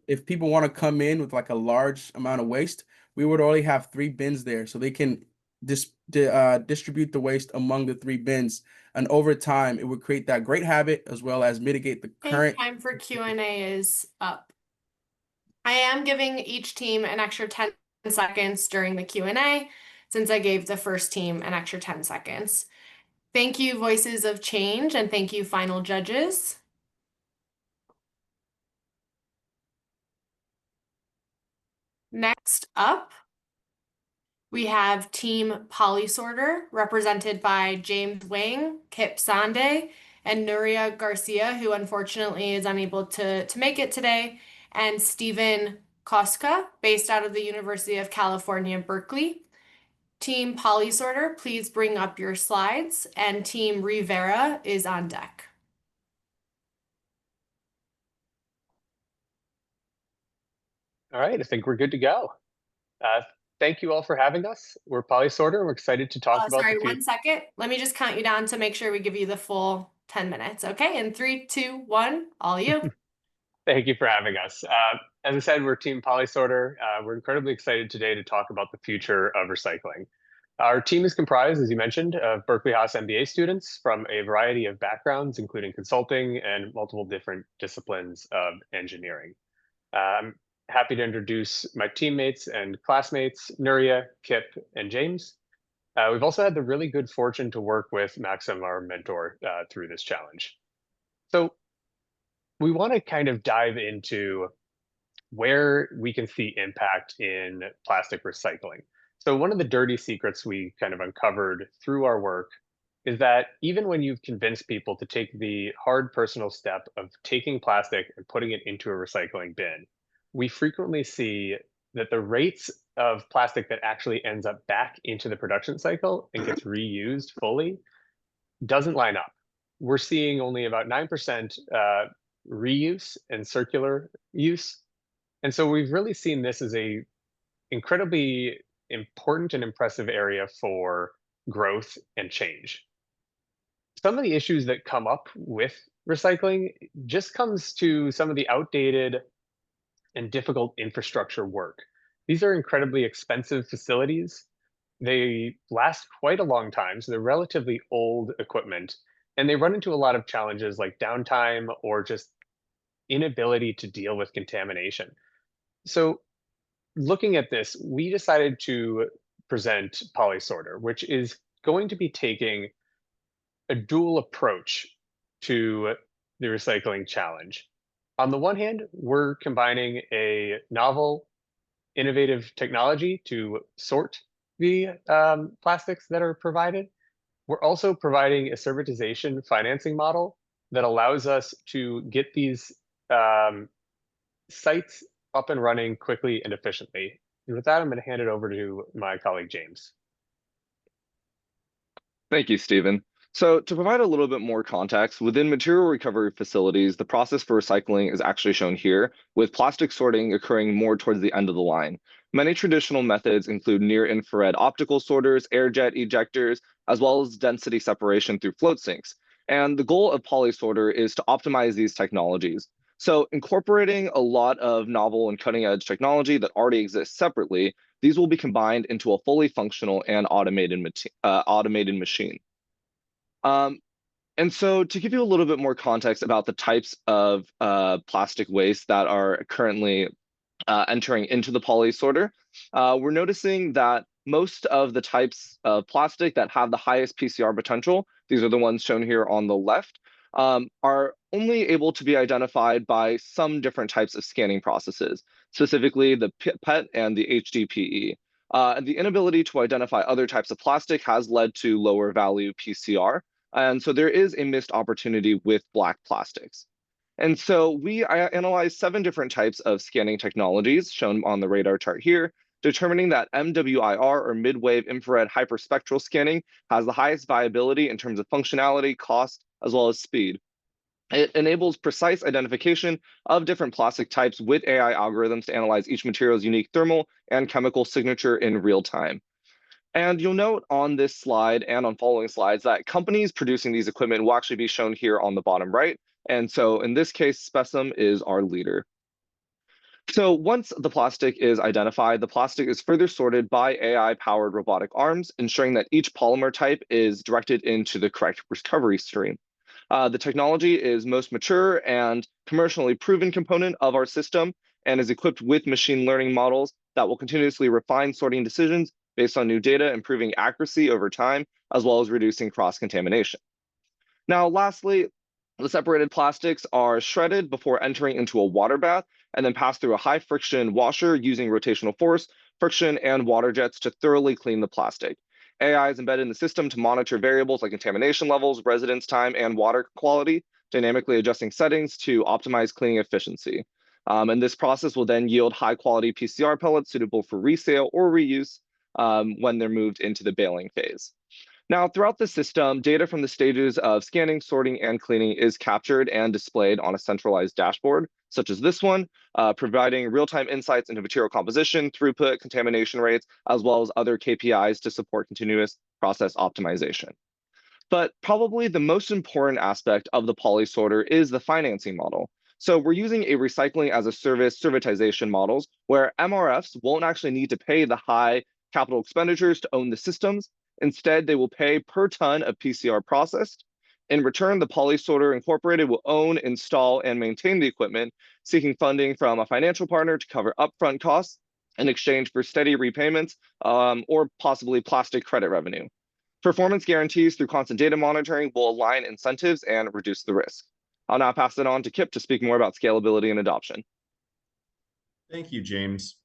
if people want to come in with like a large amount of waste, we would only have 3 bins there, so they can distribute the waste among the 3 bins. And over time, it would create that great habit as well as mitigate the current. Time for Q&A is up. I am giving each team an extra 10 seconds during the Q&A, since I gave the first team an extra 10 seconds. Thank you, Voices of Change, and thank you, final judges. Next up, we have Team Polysorter, represented by James Wang, Kip Sande, and Nuria Garcia, who unfortunately is unable to make it today, and Stephen Koska, based out of the University of California, Berkeley. Team Polysorter, please bring up your slides, and Team Rivera is on deck. All right, I think we're good to go. Thank you all for having us. We're Polysorter. We're excited to talk about Sorry, 1 second. Let me just count you down to make sure we give you the full 10 minutes. Okay, in 3, 2, 1, all you. Thank you for having us. As I said, we're Team Polysorter. We're incredibly excited today to talk about the future of recycling. Our team is comprised, as you mentioned, of Berkeley Haas MBA students from a variety of backgrounds, including consulting and multiple different disciplines of engineering. I'm happy to introduce my teammates and classmates, Nuria, Kip, and James. We've also had the really good fortune to work with Maxim, our mentor, through this challenge. So we want to kind of dive into where we can see impact in plastic recycling. So one of the dirty secrets we kind of uncovered through our work is that even when you've convinced people to take the hard personal step of taking plastic and putting it into a recycling bin, we frequently see that the rates of plastic that actually ends up back into the production cycle and gets reused fully doesn't line up. We're seeing only about 9% reuse and circular use. And so we've really seen this as a incredibly important and impressive area for growth and change. Some of the issues that come up with recycling just comes to some of the outdated and difficult infrastructure work. These are incredibly expensive facilities. They last quite a long time, so they're relatively old equipment, and they run into a lot of challenges like downtime or just inability to deal with contamination. So looking at this, we decided to present Polysorter, which is going to be taking a dual approach to the recycling challenge. On the one hand, we're combining a novel, innovative technology to sort the plastics that are provided. We're also providing a servitization financing model that allows us to get these sites up and running quickly and efficiently. And with that, I'm going to hand it over to my colleague, James. Thank you, Stephen. So to provide a little bit more context, within material recovery facilities, the process for recycling is actually shown here, with plastic sorting occurring more towards the end of the line. Many traditional methods include near-infrared optical sorters, air jet ejectors, as well as density separation through float sinks. And the goal of PolySorter is to optimize these technologies. So incorporating a lot of novel and cutting-edge technology that already exists separately, these will be combined into a fully functional and automated machine. And so to give you a little bit more context about the types of plastic waste that are currently entering into the PolySorter, we're noticing that most of the types of plastic that have the highest PCR potential, these are the ones shown here on the left, are only able to be identified by some different types of scanning processes, specifically the PET and the HDPE. And the inability to identify other types of plastic has led to lower value PCR. And so there is a missed opportunity with black plastics. And so we analyzed 7 different types of scanning technologies shown on the radar chart here, determining that MWIR, or mid-wave infrared hyperspectral scanning, has the highest viability in terms of functionality, cost, as well as speed. It enables precise identification of different plastic types with AI algorithms to analyze each material's unique thermal and chemical signature in real time. And you'll note on this slide and on following slides that companies producing these equipment will actually be shown here on the bottom right. And so in this case, Specim is our leader. So once the plastic is identified, the plastic is further sorted by AI-powered robotic arms, ensuring that each polymer type is directed into the correct recovery stream. The technology is most mature and commercially proven component of our system and is equipped with machine learning models that will continuously refine sorting decisions based on new data, improving accuracy over time, as well as reducing cross-contamination. Now, lastly, the separated plastics are shredded before entering into a water bath and then passed through a high friction washer using rotational force, friction, and water jets to thoroughly clean the plastic. AI is embedded in the system to monitor variables like contamination levels, residence time, and water quality, dynamically adjusting settings to optimize cleaning efficiency. And this process will then yield high-quality PCR pellets suitable for resale or reuse when they're moved into the baling phase. Now, throughout the system, data from the stages of scanning, sorting, and cleaning is captured and displayed on a centralized dashboard, such as this one, providing real-time insights into material composition, throughput, contamination rates, as well as other KPIs to support continuous process optimization. But probably the most important aspect of the PolySorter is the financing model. So we're using a recycling as a service servitization models where MRFs won't actually need to pay the high capital expenditures to own the systems. Instead, they will pay per ton of PCR processed. In return, the PolySorter Incorporated will own, install, and maintain the equipment, seeking funding from a financial partner to cover upfront costs in exchange for steady repayments or possibly plastic credit revenue. Performance guarantees through constant data monitoring will align incentives and reduce the risk. I'll now pass it on to Kip to speak more about scalability and adoption. Thank you, James.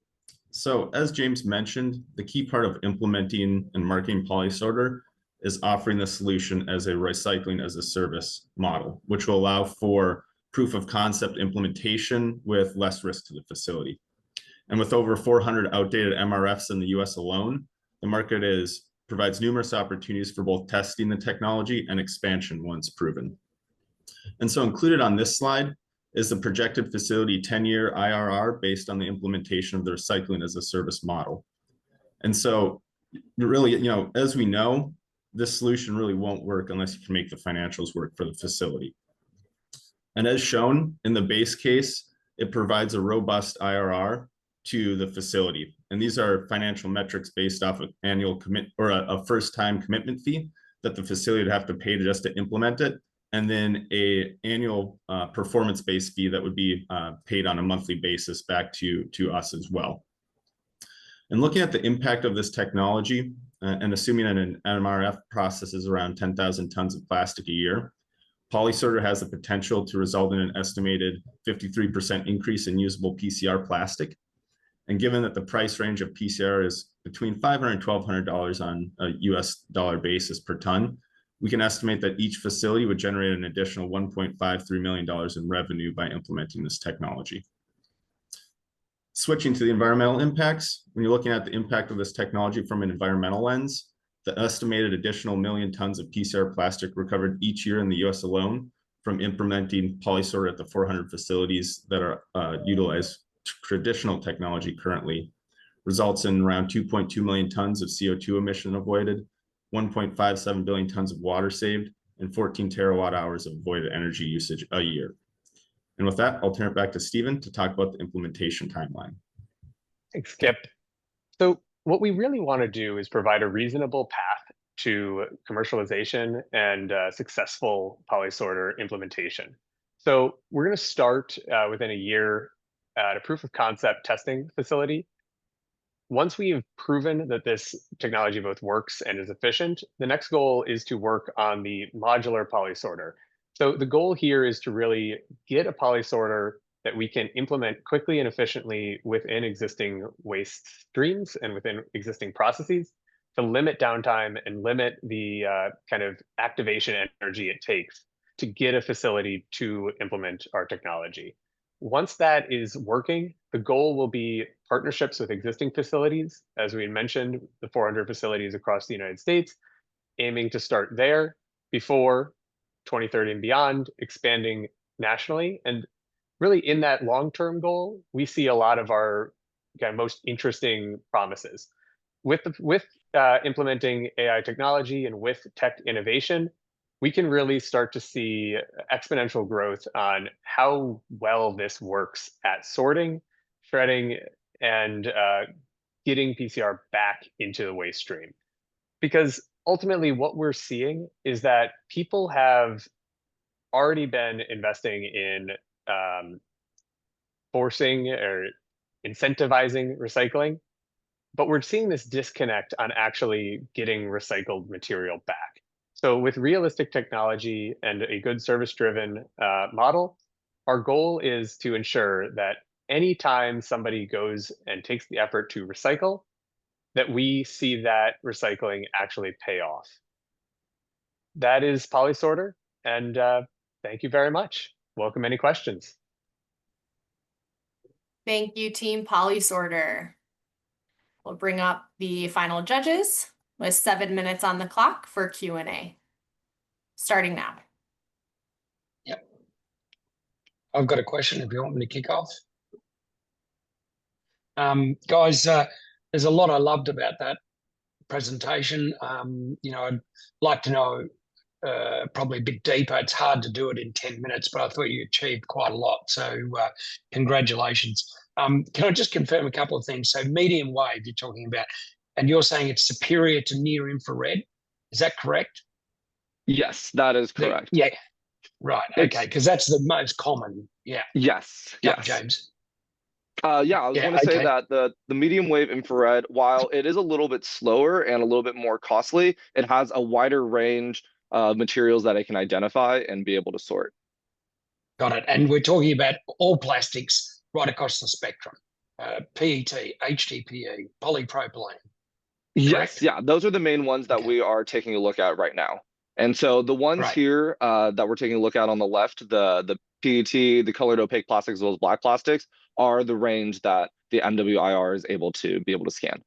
So as James mentioned, the key part of implementing and marketing PolySorter is offering the solution as a recycling as a service model, which will allow for proof of concept implementation with less risk to the facility. And with over 400 outdated MRFs in the US alone, the market provides numerous opportunities for both testing the technology and expansion once proven. And so included on this slide is the projected facility 10-year IRR based on the implementation of the recycling as a service model. And so really, as we know, this solution really won't work unless you can make the financials work for the facility. And as shown in the base case, it provides a robust IRR to the facility. And these are financial metrics based off of annual a first-time commitment fee that the facility would have to pay just to implement it, and then an annual performance-based fee that would be paid on a monthly basis back to us as well. And looking at the impact of this technology, and assuming that an MRF processes around 10,000 tons of plastic a year, PolySorter has the potential to result in an estimated 53% increase in usable PCR plastic. And given that the price range of PCR is between $500 and $1,200 on a US dollar basis per ton, we can estimate that each facility would generate an additional $1.53 million in revenue by implementing this technology. Switching to the environmental impacts, when you're looking at the impact of this technology from an environmental lens, the estimated additional 1 million tons of PCR plastic recovered each year in the US alone from implementing Polysorter at the 400 facilities that are utilize traditional technology currently results in around 2.2 million tons of CO2 emission avoided, 1.57 billion tons of water saved, and 14 terawatt hours of avoided energy usage a year. And with that, I'll turn it back to Stephen to talk about the implementation timeline. Thanks, Skip. So what we really want to do is provide a reasonable path to commercialization and successful Polysorter implementation. So we're going to start within a year at a proof of concept testing facility. Once we have proven that this technology both works and is efficient, the next goal is to work on the modular Polysorter. So the goal here is to really get a Polysorter that we can implement quickly and efficiently within existing waste streams and within existing processes to limit downtime and limit the kind of activation energy it takes to get a facility to implement our technology. Once that is working, the goal will be partnerships with existing facilities. As we mentioned, the 400 facilities across the United States, aiming to start there before 2030 and beyond, expanding nationally. And really in that long-term goal, we see a lot of our kind of most interesting promises. With implementing AI technology and with tech innovation, we can really start to see exponential growth on how well this works at sorting, shredding, and getting PCR back into the waste stream. Because ultimately what we're seeing is that people have already been investing in forcing or incentivizing recycling, but we're seeing this disconnect on actually getting recycled material back. So with realistic technology and a good service-driven model, our goal is to ensure that anytime somebody goes and takes the effort to recycle, that we see that recycling actually pay off. That is Polysorter, and thank you very much. Welcome any questions. Thank you, Team Polysorter. We'll bring up the final judges with 7 minutes on the clock for Q&A. Starting now. Yep. I've got a question if you want me to kick off. Guys, there's a lot I loved about that presentation. I'd like to know probably a bit deeper. It's hard to do it in 10 minutes, but I thought you achieved quite a lot. So congratulations. Can I just confirm a couple of things? So medium wave you're talking about, and you're saying it's superior to near infrared. Is that correct? Yes, that is correct. Yeah. Right. Okay. Because that's the most common. Yeah. Yes. Yes. James. I was going to say that the medium wave infrared, while it is a little bit slower and a little bit more costly, it has a wider range of materials that it can identify and be able to sort. Got it. And we're talking about all plastics right across the spectrum. PET, HDPE, polypropylene. Yes, yeah, those are the main ones that we are taking a look at right now. And so the ones here that we're taking a look at on the left, the PET, the colored opaque plastics, as well as black plastics, are the range that the MWIR is able to scan.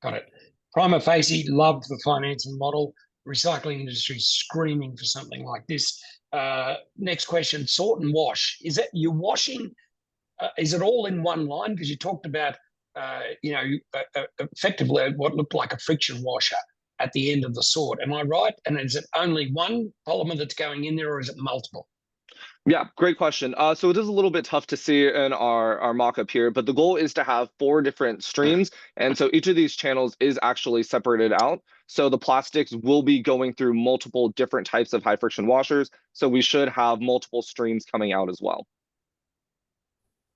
Got it. Prima facie, loved the financing model. Recycling industry screaming for something like this. Next question, sort and wash. Is that you're washing, is it all in one line? Because you talked about, effectively what looked like a friction washer at the end of the sort. Am I right? And is it only one polymer that's going in there, or is it multiple? Yeah, great question. So it is a little bit tough to see in our mock-up here, but the goal is to have 4 different streams. And so each of these channels is actually separated out. So the plastics will be going through multiple different types of high friction washers. So we should have multiple streams coming out as well.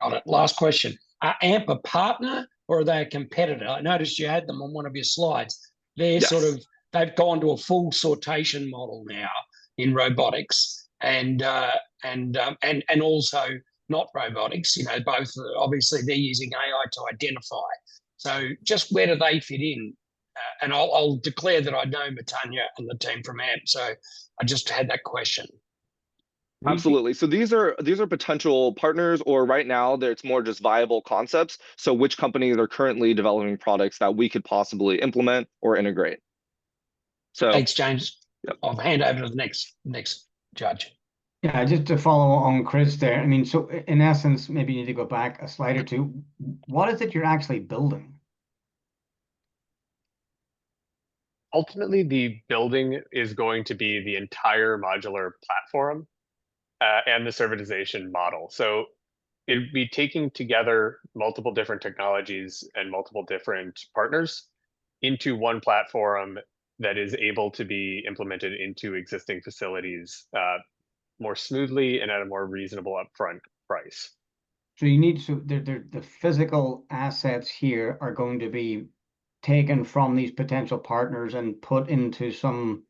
Got it. Last question. Are AMP a partner or are they a competitor? I noticed you had them on one of your slides. They're they've gone to a full sortation model now in robotics. And also not robotics. Both obviously they're using AI to identify. So just where do they fit in? And I'll declare that I know Matanya and the team from AMP. So I just had that question. Absolutely. So these are potential partners, or right now it's more just viable concepts. So which companies are currently developing products that we could possibly implement or integrate? So thanks, James. Yep. I'll hand over to the next judge. Yeah, just to follow on Chris there. I mean, so in essence, maybe you need to go back a slide or two. What is it you're actually building? Ultimately, the building is going to be the entire modular platform and the servitization model. So it'd be taking together multiple different technologies and multiple different partners into one platform that is able to be implemented into existing facilities more smoothly and at a more reasonable upfront price. So you need to, the physical assets here are going to be taken from these potential partners and put into some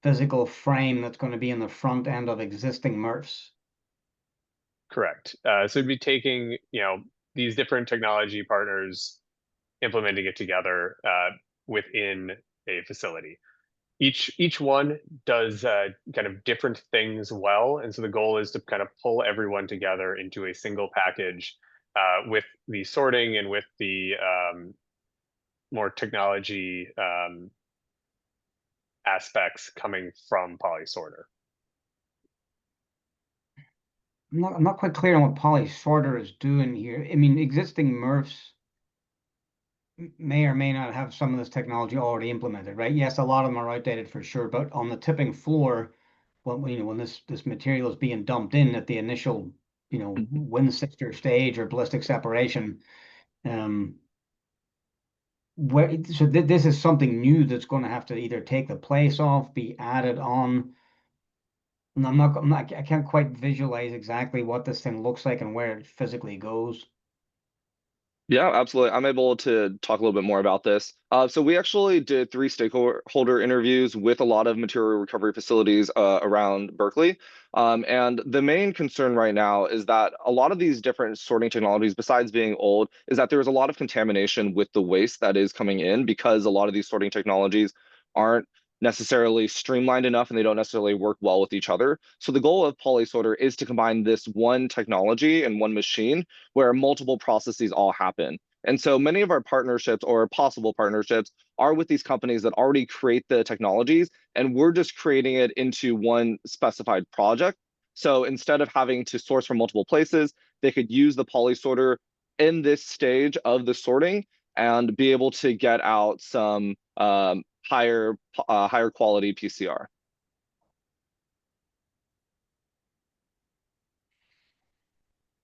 physical frame that's going to be in the front end of existing MRFs. Correct. So it'd be taking, these different technology partners, implementing it together within a facility. Each one does kind of different things well, and so the goal is to kind of pull everyone together into a single package with the sorting and with the more technology aspects coming from PolySorter. I'm not quite clear on what PolySorter is doing here. I mean, existing MRFs may or may not have some of this technology already implemented, right? Yes, a lot of them are outdated for sure, but on the tipping floor, when this material is being dumped in at the initial, wind sifter stage or ballistic separation, this is something new that's going to have to either take the place of, be added on. And I can't quite visualize exactly what this thing looks like and where it physically goes. Yeah, absolutely. I'm able to talk a little bit more about this. So we actually did 3 stakeholder interviews with a lot of material recovery facilities around Berkeley. And the main concern right now is that a lot of these different sorting technologies, besides being old, is that there's a lot of contamination with the waste that is coming in, because a lot of these sorting technologies aren't necessarily streamlined enough and they don't necessarily work well with each other. So the goal of PolySorter is to combine this one technology and one machine where multiple processes all happen. And so many of our partnerships or possible partnerships are with these companies that already create the technologies, and we're just creating it into one specified project. So instead of having to source from multiple places, they could use the PolySorter in this stage of the sorting and be able to get out some higher quality PCR.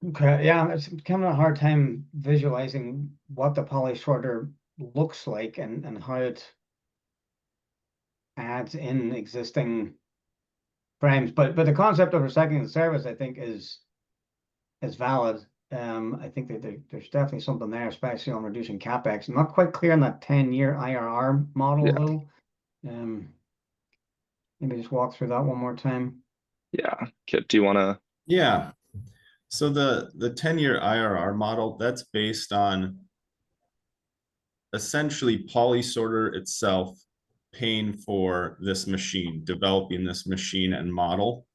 Okay, yeah, it's kind of a hard time visualizing what the PolySorter looks like and how it adds in existing frames. But the concept of recycling the service, I think, is valid. I think that there's definitely something there, especially on reducing CapEx. I'm not quite clear on that 10-year IRR model, though. Maybe just walk through that one more time. Yeah, Kip, do you want to? Yeah. So the 10-year IRR model, that's based on essentially PolySorter itself paying for this machine, developing this machine and model,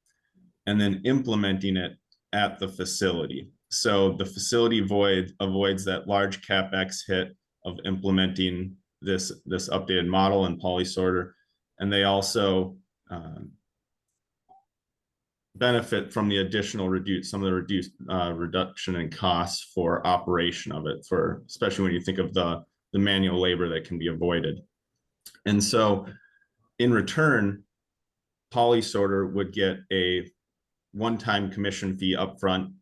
and then implementing it at the facility. So the facility avoids that large CapEx hit of implementing this updated model and PolySorter, and they also benefit from the additional reduction in costs for operation of it, for especially when you think of the manual labor that can be avoided. And so in return, PolySorter would get a one-time commission fee upfront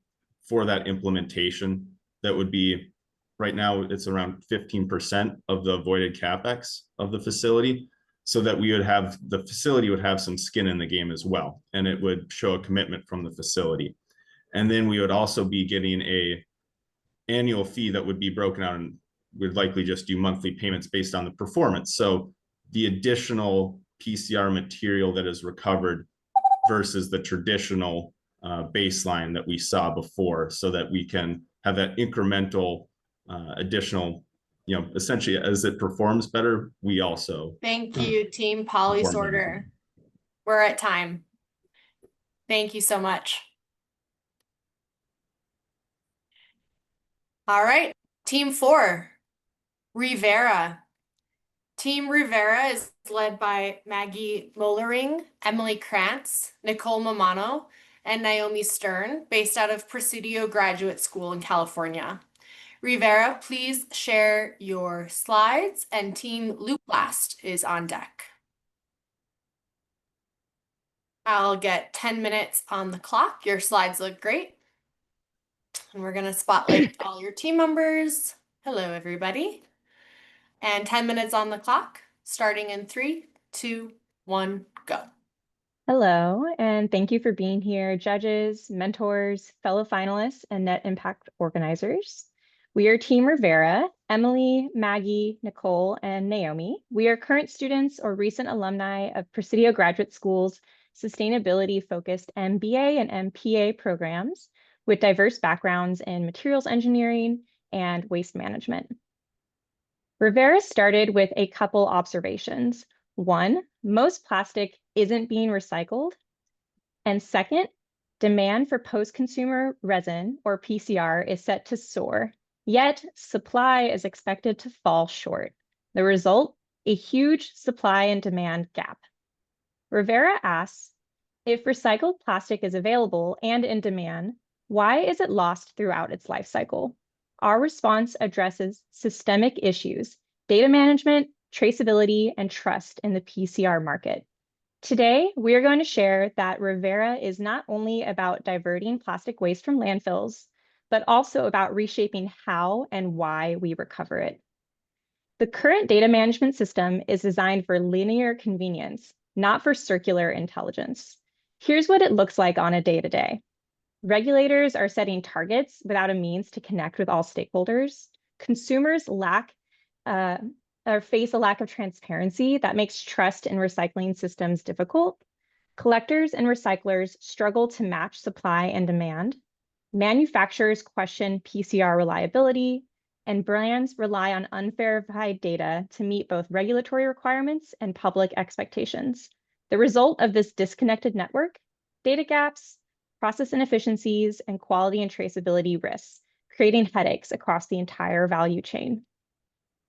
for that implementation. That would be, right now it's around 15% of the avoided CapEx of the facility, so that the facility would have some skin in the game as well, and it would show a commitment from the facility. And then we would also be getting a annual fee that would be broken out, and we'd likely just do monthly payments based on the performance. So the additional PCR material that is recovered versus the traditional baseline that we saw before, so that we can have that incremental additional, essentially as it performs better, we also Thank you, Team PolySorter. We're at time. Thank you so much. All right, Team 4, Revera. Team Revera is led by Maggie Mollering, Emily Krantz, Nicole Mamano, and Naomi Stern, based out of Presidio Graduate School in California. Revera, please share your slides, and Team Loopblast is on deck. I'll get 10 minutes on the clock. Your slides look great. And we're going to spotlight all your team members. Hello, everybody. And 10 minutes on the clock, starting in 3, 2, 1, go. Hello, and thank you for being here, judges, mentors, fellow finalists, and Net Impact organizers. We are Team Revera, Emily, Maggie, Nicole, and Naomi. We are current students or recent alumni of Presidio Graduate School's sustainability-focused MBA and MPA programs with diverse backgrounds in materials engineering and waste management. Revera started with a couple observations. One, most plastic isn't being recycled. And second, demand for post-consumer resin, or PCR, is set to soar, yet supply is expected to fall short. The result, a huge supply and demand gap. Revera asks, if recycled plastic is available and in demand, why is it lost throughout its life cycle? Our response addresses systemic issues, data management, traceability, and trust in the PCR market. Today, we are going to share that Revera is not only about diverting plastic waste from landfills, but also about reshaping how and why we recover it. The current data management system is designed for linear convenience, not for circular intelligence. Here's what it looks like on a day-to-day. Regulators are setting targets without a means to connect with all stakeholders. Consumers face a lack of transparency that makes trust in recycling systems difficult. Collectors and recyclers struggle to match supply and demand. Manufacturers question PCR reliability, and brands rely on unverified data to meet both regulatory requirements and public expectations. The result of this disconnected network, data gaps, process inefficiencies, and quality and traceability risks, creating headaches across the entire value chain.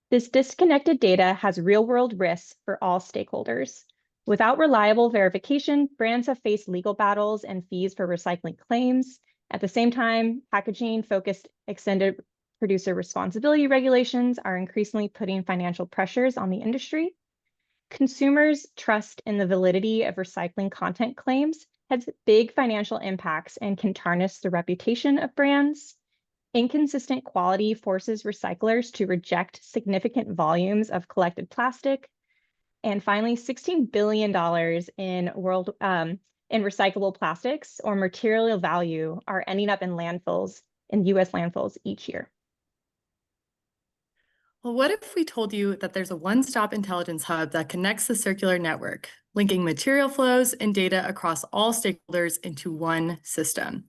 This disconnected data has real-world risks for all stakeholders. Without reliable verification, brands have faced legal battles and fees for recycling claims. At the same time, packaging-focused extended producer responsibility regulations are increasingly putting financial pressures on the industry. Consumers' trust in the validity of recycling content claims has big financial impacts and can tarnish the reputation of brands. Inconsistent quality forces recyclers to reject significant volumes of collected plastic. And finally, $16 billion in recyclable plastics or material value are ending up in landfills, in US landfills each year. Well, what if we told you that there's a one-stop intelligence hub that connects the circular network, linking material flows and data across all stakeholders into one system?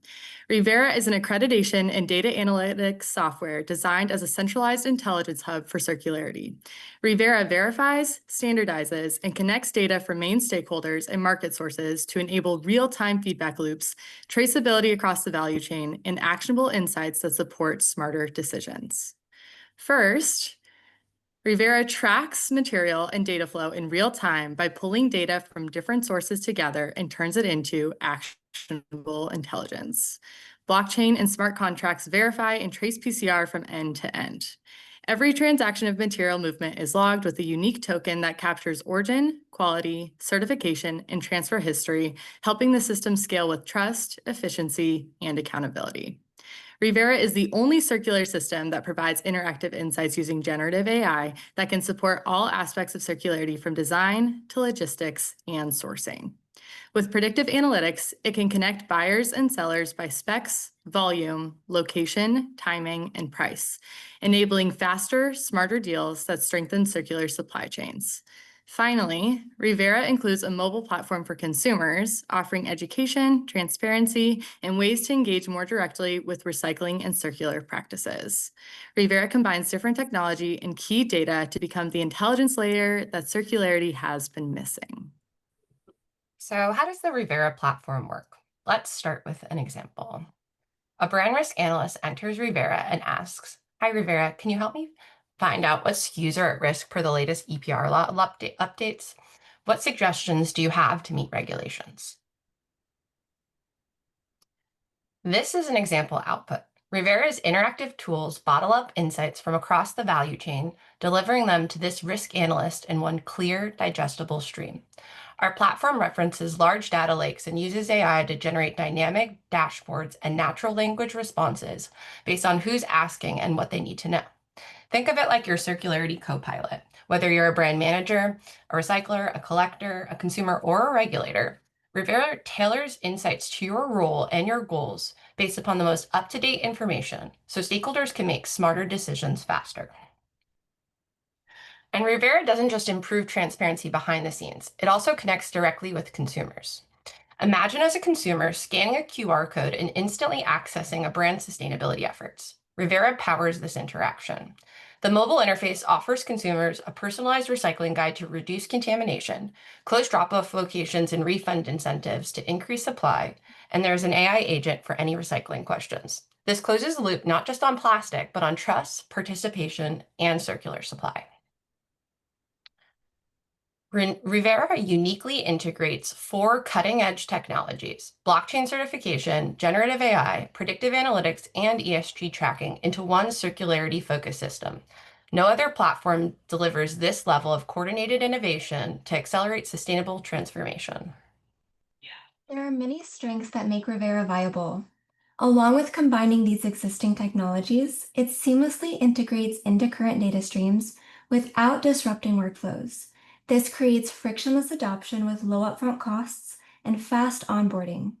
Revera is an accreditation and data analytics software designed as a centralized intelligence hub for circularity. Revera verifies, standardizes, and connects data from main stakeholders and market sources to enable real-time feedback loops, traceability across the value chain, and actionable insights that support smarter decisions. First, Revera tracks material and data flow in real time by pulling data from different sources together and turns it into actionable intelligence. Blockchain and smart contracts verify and trace PCR from end to end. Every transaction of material movement is logged with a unique token that captures origin, quality, certification, and transfer history, helping the system scale with trust, efficiency, and accountability. Revera is the only circular system that provides interactive insights using generative AI that can support all aspects of circularity from design to logistics and sourcing. With predictive analytics, it can connect buyers and sellers by specs, volume, location, timing, and price, enabling faster, smarter deals that strengthen circular supply chains. Finally, Revera includes a mobile platform for consumers, offering education, transparency, and ways to engage more directly with recycling and circular practices. Revera combines different technology and key data to become the intelligence layer that circularity has been missing. So how does the Revera platform work? Let's start with an example. A brand risk analyst enters Revera and asks, "Hi Revera, can you help me find out what SKUs are at risk per the latest EPR law updates? What suggestions do you have to meet regulations?" This is an example output. Revera's interactive tools bottle up insights from across the value chain, delivering them to this risk analyst in one clear, digestible stream. Our platform references large data lakes and uses AI to generate dynamic dashboards and natural language responses based on who's asking and what they need to know. Think of it like your circularity co-pilot. Whether you're a brand manager, a recycler, a collector, a consumer, or a regulator, Revera tailors insights to your role and your goals based upon the most up-to-date information so stakeholders can make smarter decisions faster. And Revera doesn't just improve transparency behind the scenes, it also connects directly with consumers. Imagine as a consumer scanning a QR code and instantly accessing a brand's sustainability efforts. Revera powers this interaction. The mobile interface offers consumers a personalized recycling guide to reduce contamination, close drop-off locations and refund incentives to increase supply, and there's an AI agent for any recycling questions. This closes the loop not just on plastic, but on trust, participation, and circular supply. Revera uniquely integrates 4 cutting-edge technologies: blockchain certification, generative AI, predictive analytics, and ESG tracking into one circularity-focused system. No other platform delivers this level of coordinated innovation to accelerate sustainable transformation. There are many strengths that make Revera viable. Along with combining these existing technologies, it seamlessly integrates into current data streams without disrupting workflows. This creates frictionless adoption with low upfront costs and fast onboarding.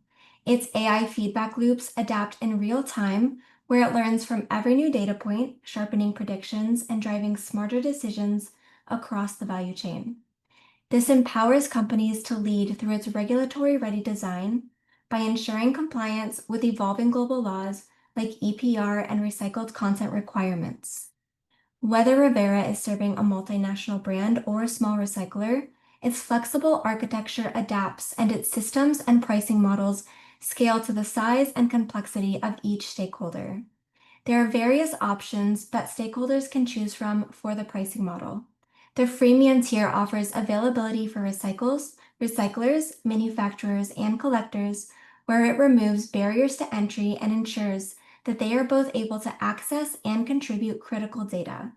Its AI feedback loops adapt in real time, where it learns from every new data point, sharpening predictions and driving smarter decisions across the value chain. This empowers companies to lead through its regulatory-ready design by ensuring compliance with evolving global laws like EPR and recycled content requirements. Whether Revera is serving a multinational brand or a small recycler, its flexible architecture adapts and its systems and pricing models scale to the size and complexity of each stakeholder. There are various options that stakeholders can choose from for the pricing model. The freemium tier offers availability for recyclers, manufacturers, and collectors, where it removes barriers to entry and ensures that they are both able to access and contribute critical data.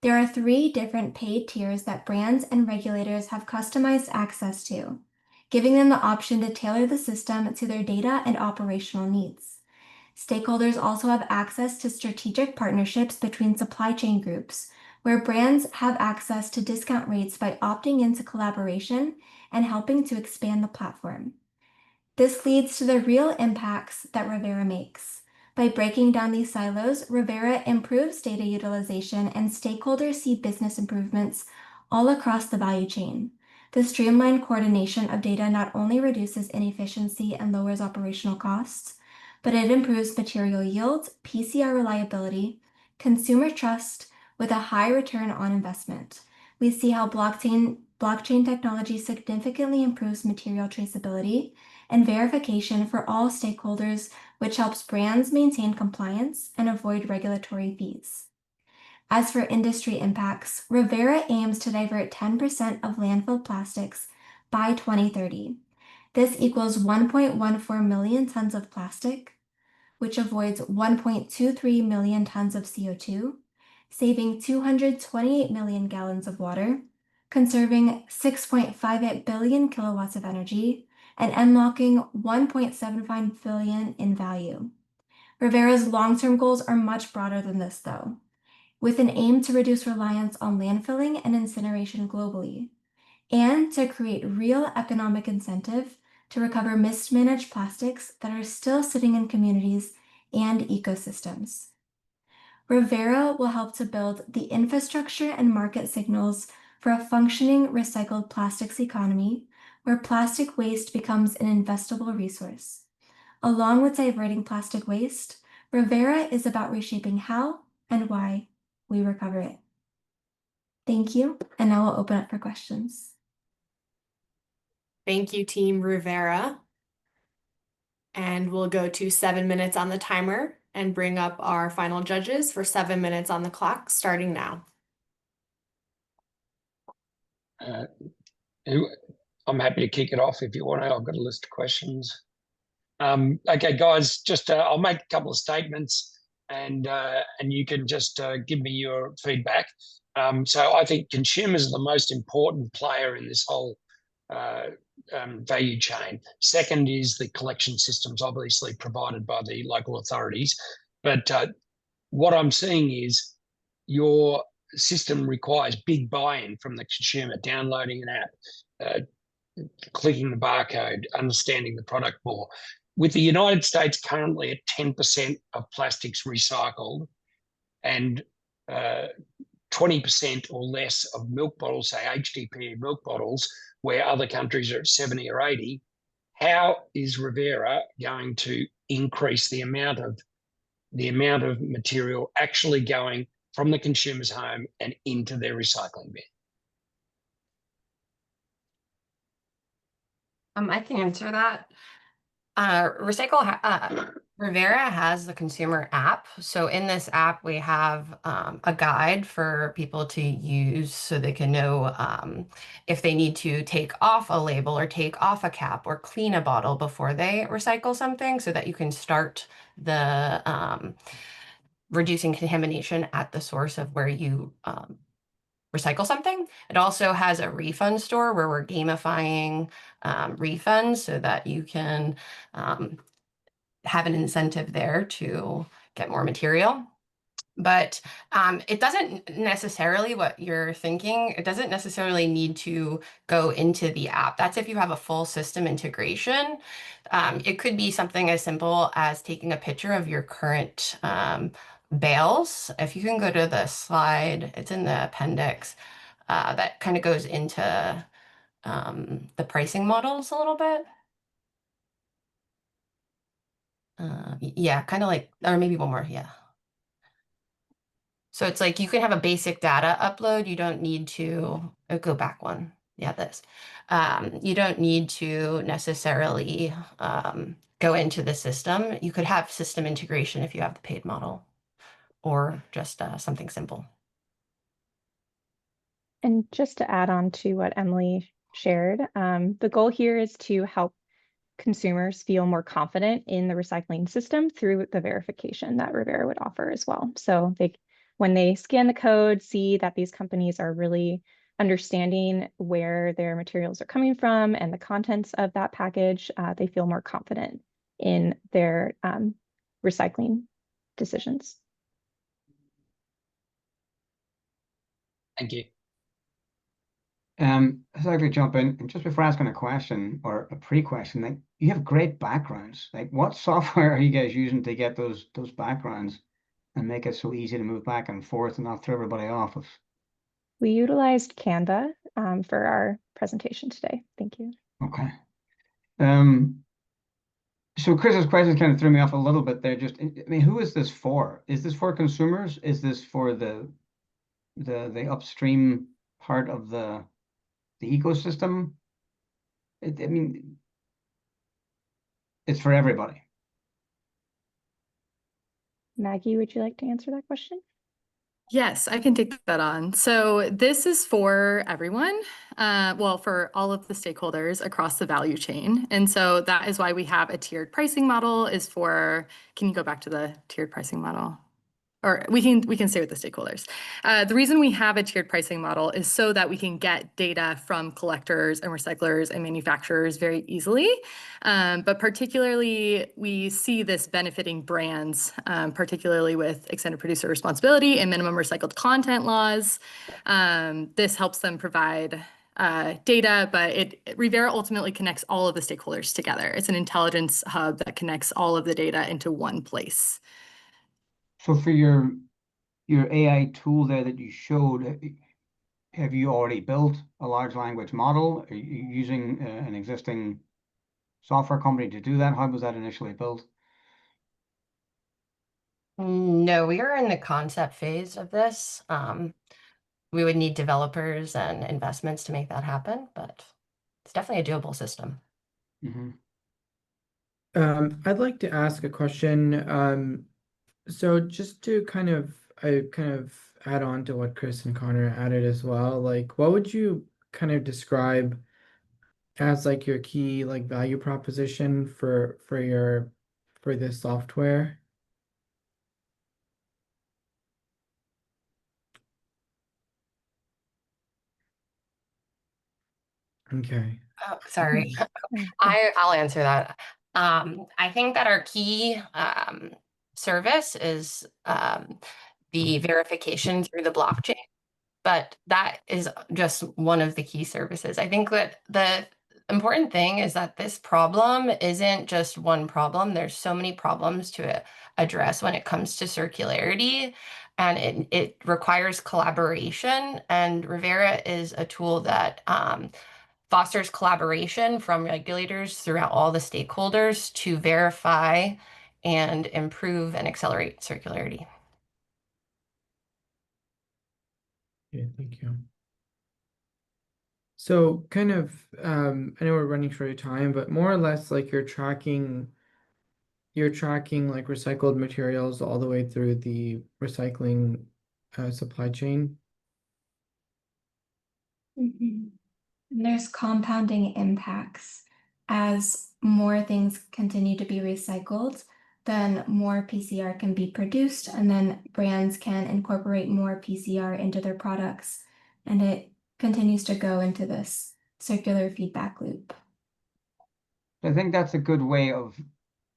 There are 3 different paid tiers that brands and regulators have customized access to, giving them the option to tailor the system to their data and operational needs. Stakeholders also have access to strategic partnerships between supply chain groups, where brands have access to discount rates by opting into collaboration and helping to expand the platform. This leads to the real impacts that Revera makes. By breaking down these silos, Revera improves data utilization and stakeholders see business improvements all across the value chain. The streamlined coordination of data not only reduces inefficiency and lowers operational costs, but it improves material yield, PCR reliability, consumer trust with a high return on investment. We see how blockchain technology significantly improves material traceability and verification for all stakeholders, which helps brands maintain compliance and avoid regulatory fees. As for industry impacts, Revera aims to divert 10% of landfill plastics by 2030. This equals 1.14 million tons of plastic, which avoids 1.23 million tons of CO2, saving 228 million gallons of water, conserving 6.58 billion kilowatts of energy, and unlocking 1.75 billion in value. Revera's long-term goals are much broader than this, though, with an aim to reduce reliance on landfilling and incineration globally, and to create real economic incentive to recover mismanaged plastics that are still sitting in communities and ecosystems. Revera will help to build the infrastructure and market signals for a functioning recycled plastics economy where plastic waste becomes an investable resource. Along with diverting plastic waste, Revera is about reshaping how and why we recover it. Thank you, and now we'll open up for questions. Thank you, Team Rivera. And we'll go to 7 minutes on the timer and bring up our final judges for 7 minutes on the clock, starting now. I'm happy to kick it off if you want to. I've got a list of questions. Okay, guys, just I'll make a couple of statements and you can just give me your feedback. So I think consumers are the most important player in this whole value chain. Second is the collection systems, obviously provided by the local authorities. But what I'm seeing is your system requires big buy-in from the consumer, downloading an app, clicking the barcode, understanding the product more. With the United States currently at 10% of plastics recycled and 20% or less of milk bottles, say HDPE milk bottles, where other countries are at 70 or 80, how is Revera going to increase the amount of material actually going from the consumer's home and into their recycling bin? I can answer that. Revera has the consumer app. So in this app, we have a guide for people to use so they can know if they need to take off a label or take off a cap or clean a bottle before they recycle something, so that you can start the reducing contamination at the source of where you recycle something. It also has a refund store where we're gamifying refunds so that you can have an incentive there to get more material. But it doesn't necessarily, what you're thinking, it doesn't necessarily need to go into the app. That's if you have a full system integration. It could be something as simple as taking a picture of your current bales. If you can go to the slide, it's in the appendix, that kind of goes into the pricing models a little bit. Yeah, kind of like, or maybe one more, yeah. So it's like you can have a basic data upload. You don't need to go back one. Yeah, this. You don't need to necessarily go into the system. You could have system integration if you have the paid model, or just something simple. And just to add on to what Emily shared, the goal here is to help consumers feel more confident in the recycling system through the verification that Revera would offer as well. So when they scan the code, see that these companies are really understanding where their materials are coming from and the contents of that package, they feel more confident in their recycling decisions. Thank you. I'd like to jump in, and just before asking a question or a pre-question, like, you have great backgrounds. Like, what software are you guys using to get those backgrounds and make it so easy to move back and forth and not throw everybody off of? We utilized Canva for our presentation today. Thank you. Okay. So Chris's question kind of threw me off a little bit there. Just, I mean, who is this for? Is this for consumers? Is this for the upstream part of the ecosystem? I mean, it's for everybody. Maggie, would you like to answer that question? Yes, I can take that on. So this is for everyone, well, for all of the stakeholders across the value chain. And so that is why we have a tiered pricing model can you go back to the tiered pricing model? Or we can stay with the stakeholders. The reason we have a tiered pricing model is so that we can get data from collectors and recyclers and manufacturers very easily. But particularly, we see this benefiting brands, particularly with extended producer responsibility and minimum recycled content laws. This helps them provide data, but Revera ultimately connects all of the stakeholders together. It's an intelligence hub that connects all of the data into one place. So for your AI tool there that you showed, have you already built a large language model? Are you using an existing software company to do that? How was that initially built? No, we are in the concept phase of this. We would need developers and investments to make that happen, but it's definitely a doable system. I'd like to ask a question. So just to kind of add on to what Chris and Connor added as well, like what would you kind of describe as like your key like value proposition for this software? Okay. Oh, sorry. I'll answer that. I think that our key service is the verification through the blockchain, but that is just one of the key services. I think that the important thing is that this problem isn't just one problem. There's so many problems to address when it comes to circularity, and it requires collaboration, and Revera is a tool that fosters collaboration from regulators throughout all the stakeholders to verify and improve and accelerate circularity. Yeah, thank you. So kind of, I know we're running short of time, but more or less like you're tracking like recycled materials all the way through the recycling supply chain. And there's compounding impacts. As more things continue to be recycled, then more PCR can be produced, and then brands can incorporate more PCR into their products, and it continues to go into this circular feedback loop. I think that's a good way of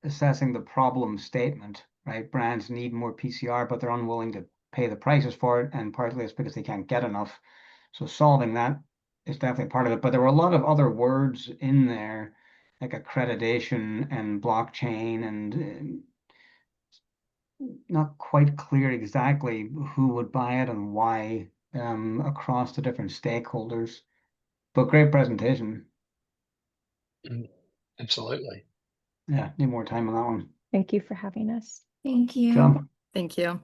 assessing the problem statement, right? Brands need more PCR, but they're unwilling to pay the prices for it, and partly it's because they can't get enough. So solving that is definitely part of it. But there were a lot of other words in there, like accreditation and blockchain, and not quite clear exactly who would buy it and why across the different stakeholders. But great presentation. Absolutely. Yeah, need more time on that one. Thank you for having us. Thank you. John. Thank you.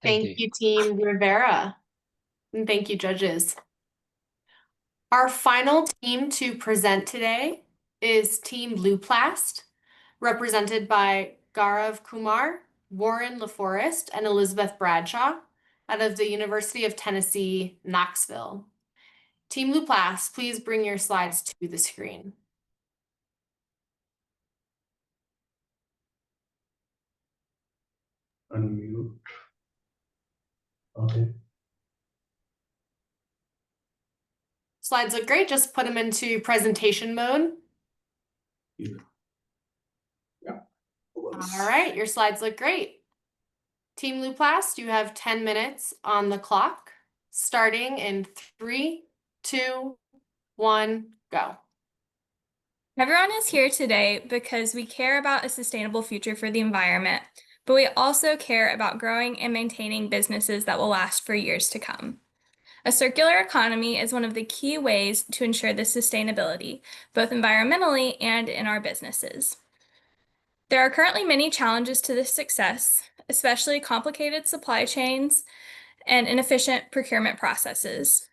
Thank you, Team Rivera. And thank you, judges. Our final team to present today is Team Blueplast, represented by Gaurav Kumar, Warren LaForest, and Elizabeth Bradshaw out of the University of Tennessee, Knoxville. Team Blueplast, please bring your slides to the screen. Unmute. Okay. Slides look great. Just put them into presentation mode. Yeah. All right, your slides look great. Team Blueplast, you have 10 minutes on the clock, starting in 3, 2, 1, go. Everyone is here today because we care about a sustainable future for the environment, but we also care about growing and maintaining businesses that will last for years to come. A circular economy is one of the key ways to ensure this sustainability, both environmentally and in our businesses. There are currently many challenges to this success, especially complicated supply chains and inefficient procurement processes.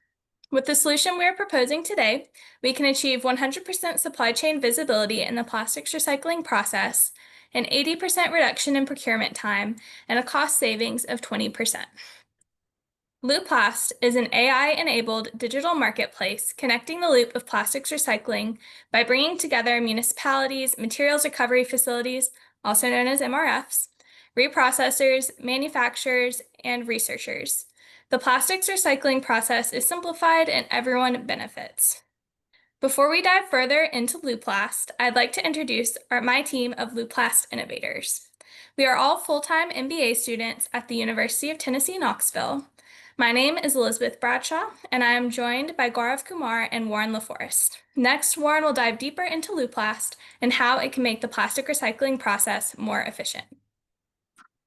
With the solution we are proposing today, we can achieve 100% supply chain visibility in the plastics recycling process, an 80% reduction in procurement time, and a cost savings of 20%. Blueplast is an AI-enabled digital marketplace connecting the loop of plastics recycling by bringing together municipalities, materials recovery facilities, also known as MRFs, reprocessors, manufacturers, and researchers. The plastics recycling process is simplified and everyone benefits. Before we dive further into Blueplast, I'd like to introduce my team of Blueplast innovators. We are all full-time MBA students at the University of Tennessee, Knoxville. My name is Elizabeth Bradshaw, and I am joined by Gaurav Kumar and Warren LaForest. Next, Warren will dive deeper into Blueplast and how it can make the plastic recycling process more efficient.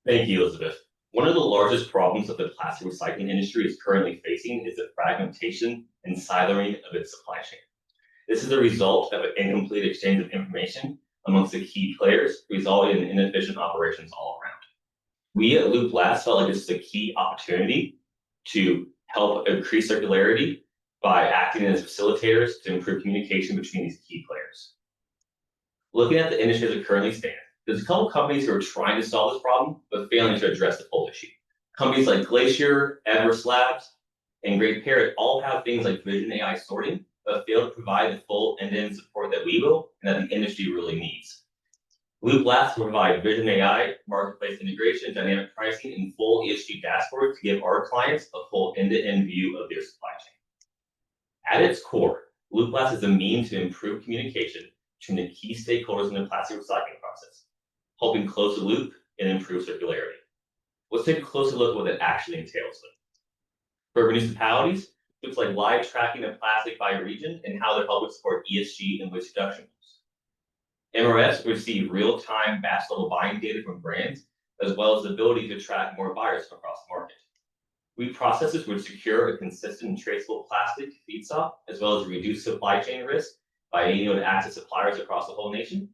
Thank you, Elizabeth. One of the largest problems that the plastic recycling industry is currently facing is the fragmentation and siloing of its supply chain. This is a result of an incomplete exchange of information amongst the key players, resulting in inefficient operations all around. We at Loop Labs felt like this is a key opportunity to help increase circularity by acting as facilitators to improve communication between these key players. Looking at the industry as it currently stands, there's a couple companies who are trying to solve this problem, but failing to address the full issue. Companies like Glacier, Everest Labs, and Great Parrot all have things like Vision AI sorting, but fail to provide the full end-to-end support that we will and that the industry really needs. Loop Labs will provide Vision AI, marketplace integration, dynamic pricing, and full ESG dashboard to give our clients a full end-to-end view of their supply chain. At its core, Loop Labs is a means to improve communication between the key stakeholders in the plastic recycling process, helping close the loop and improve circularity. Let's take a closer look at what that actually entails. For municipalities, looks like live tracking of plastic by region and how they're helping support ESG and waste reduction goals. MRS receive real-time batch level buying data from brands, as well as the ability to track more buyers across the market. We processes would secure a consistent and traceable plastic feedstock, as well as reduce supply chain risk by being able to access suppliers across the whole nation.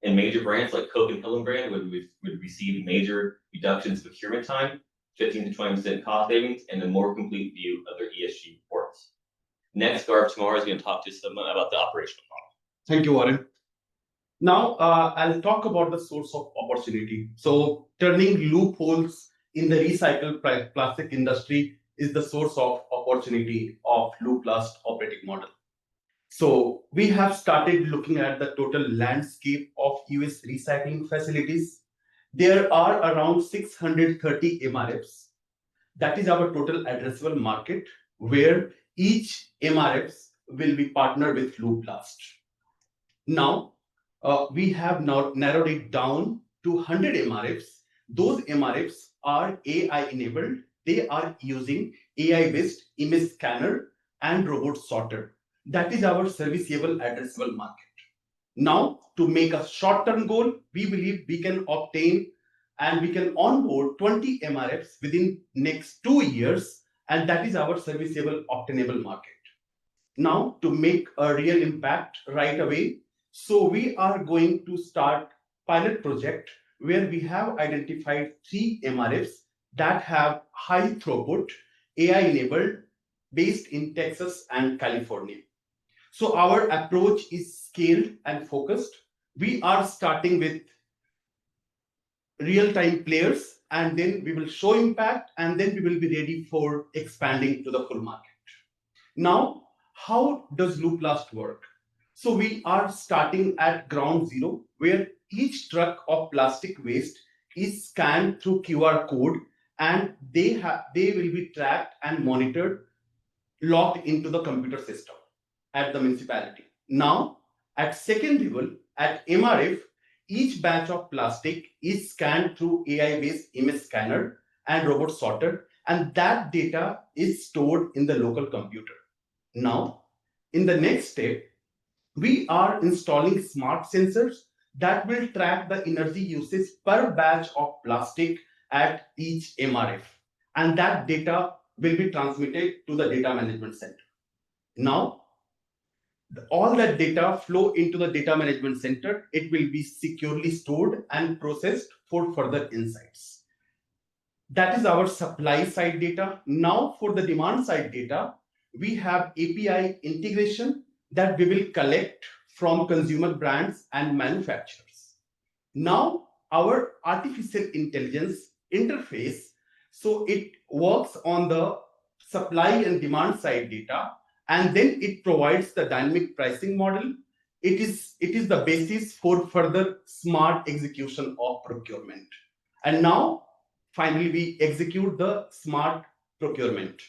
And major brands like Coke and Hillenbrand would receive major reductions in procurement time, 15 to 20% cost savings, and a more complete view of their ESG reports. Next, Garb Tamar is going to talk to us about the operational model. Thank you, Warren. Now, I'll talk about the source of opportunity. So, turning loopholes in the recycled plastic industry is the source of opportunity of Loop Labs operating model. So, we have started looking at the total landscape of US recycling facilities. There are around 630 MRFs. That is our total addressable market, where each MRFs will be partnered with Loop Labs. Now, we have now narrowed it down to 100 MRFs. Those MRFs are AI enabled. They are using AI-based image scanner and robot sorter. That is our serviceable addressable market. Now, to make a short-term goal, we believe we can obtain and we can onboard 20 MRFs within next 2 years, and that is our serviceable obtainable market. Now, to make a real impact right away, so we are going to start pilot project where we have identified 3 MRFs that have high throughput, AI enabled, based in Texas and California. So our approach is scaled and focused. We are starting with real-time players, and then we will show impact, and then we will be ready for expanding to the full market. Now, how does Loop Labs work? So we are starting at ground zero, where each truck of plastic waste is scanned through QR code, and they will be tracked and monitored, logged into the computer system at the municipality. Now, at second level, at MRF, each batch of plastic is scanned through AI-based image scanner and robot sorter, and that data is stored in the local computer. Now, in the next step, we are installing smart sensors that will track the energy usage per batch of plastic at each MRF, and that data will be transmitted to the data management center. Now, all that data flow into the data management center. It will be securely stored and processed for further insights. That is our supply side data. Now, for the demand side data, we have API integration that we will collect from consumer brands and manufacturers. Now, our artificial intelligence interface, so it works on the supply and demand side data, and then it provides the dynamic pricing model. It is the basis for further smart execution of procurement. And now, finally, we execute the smart procurement.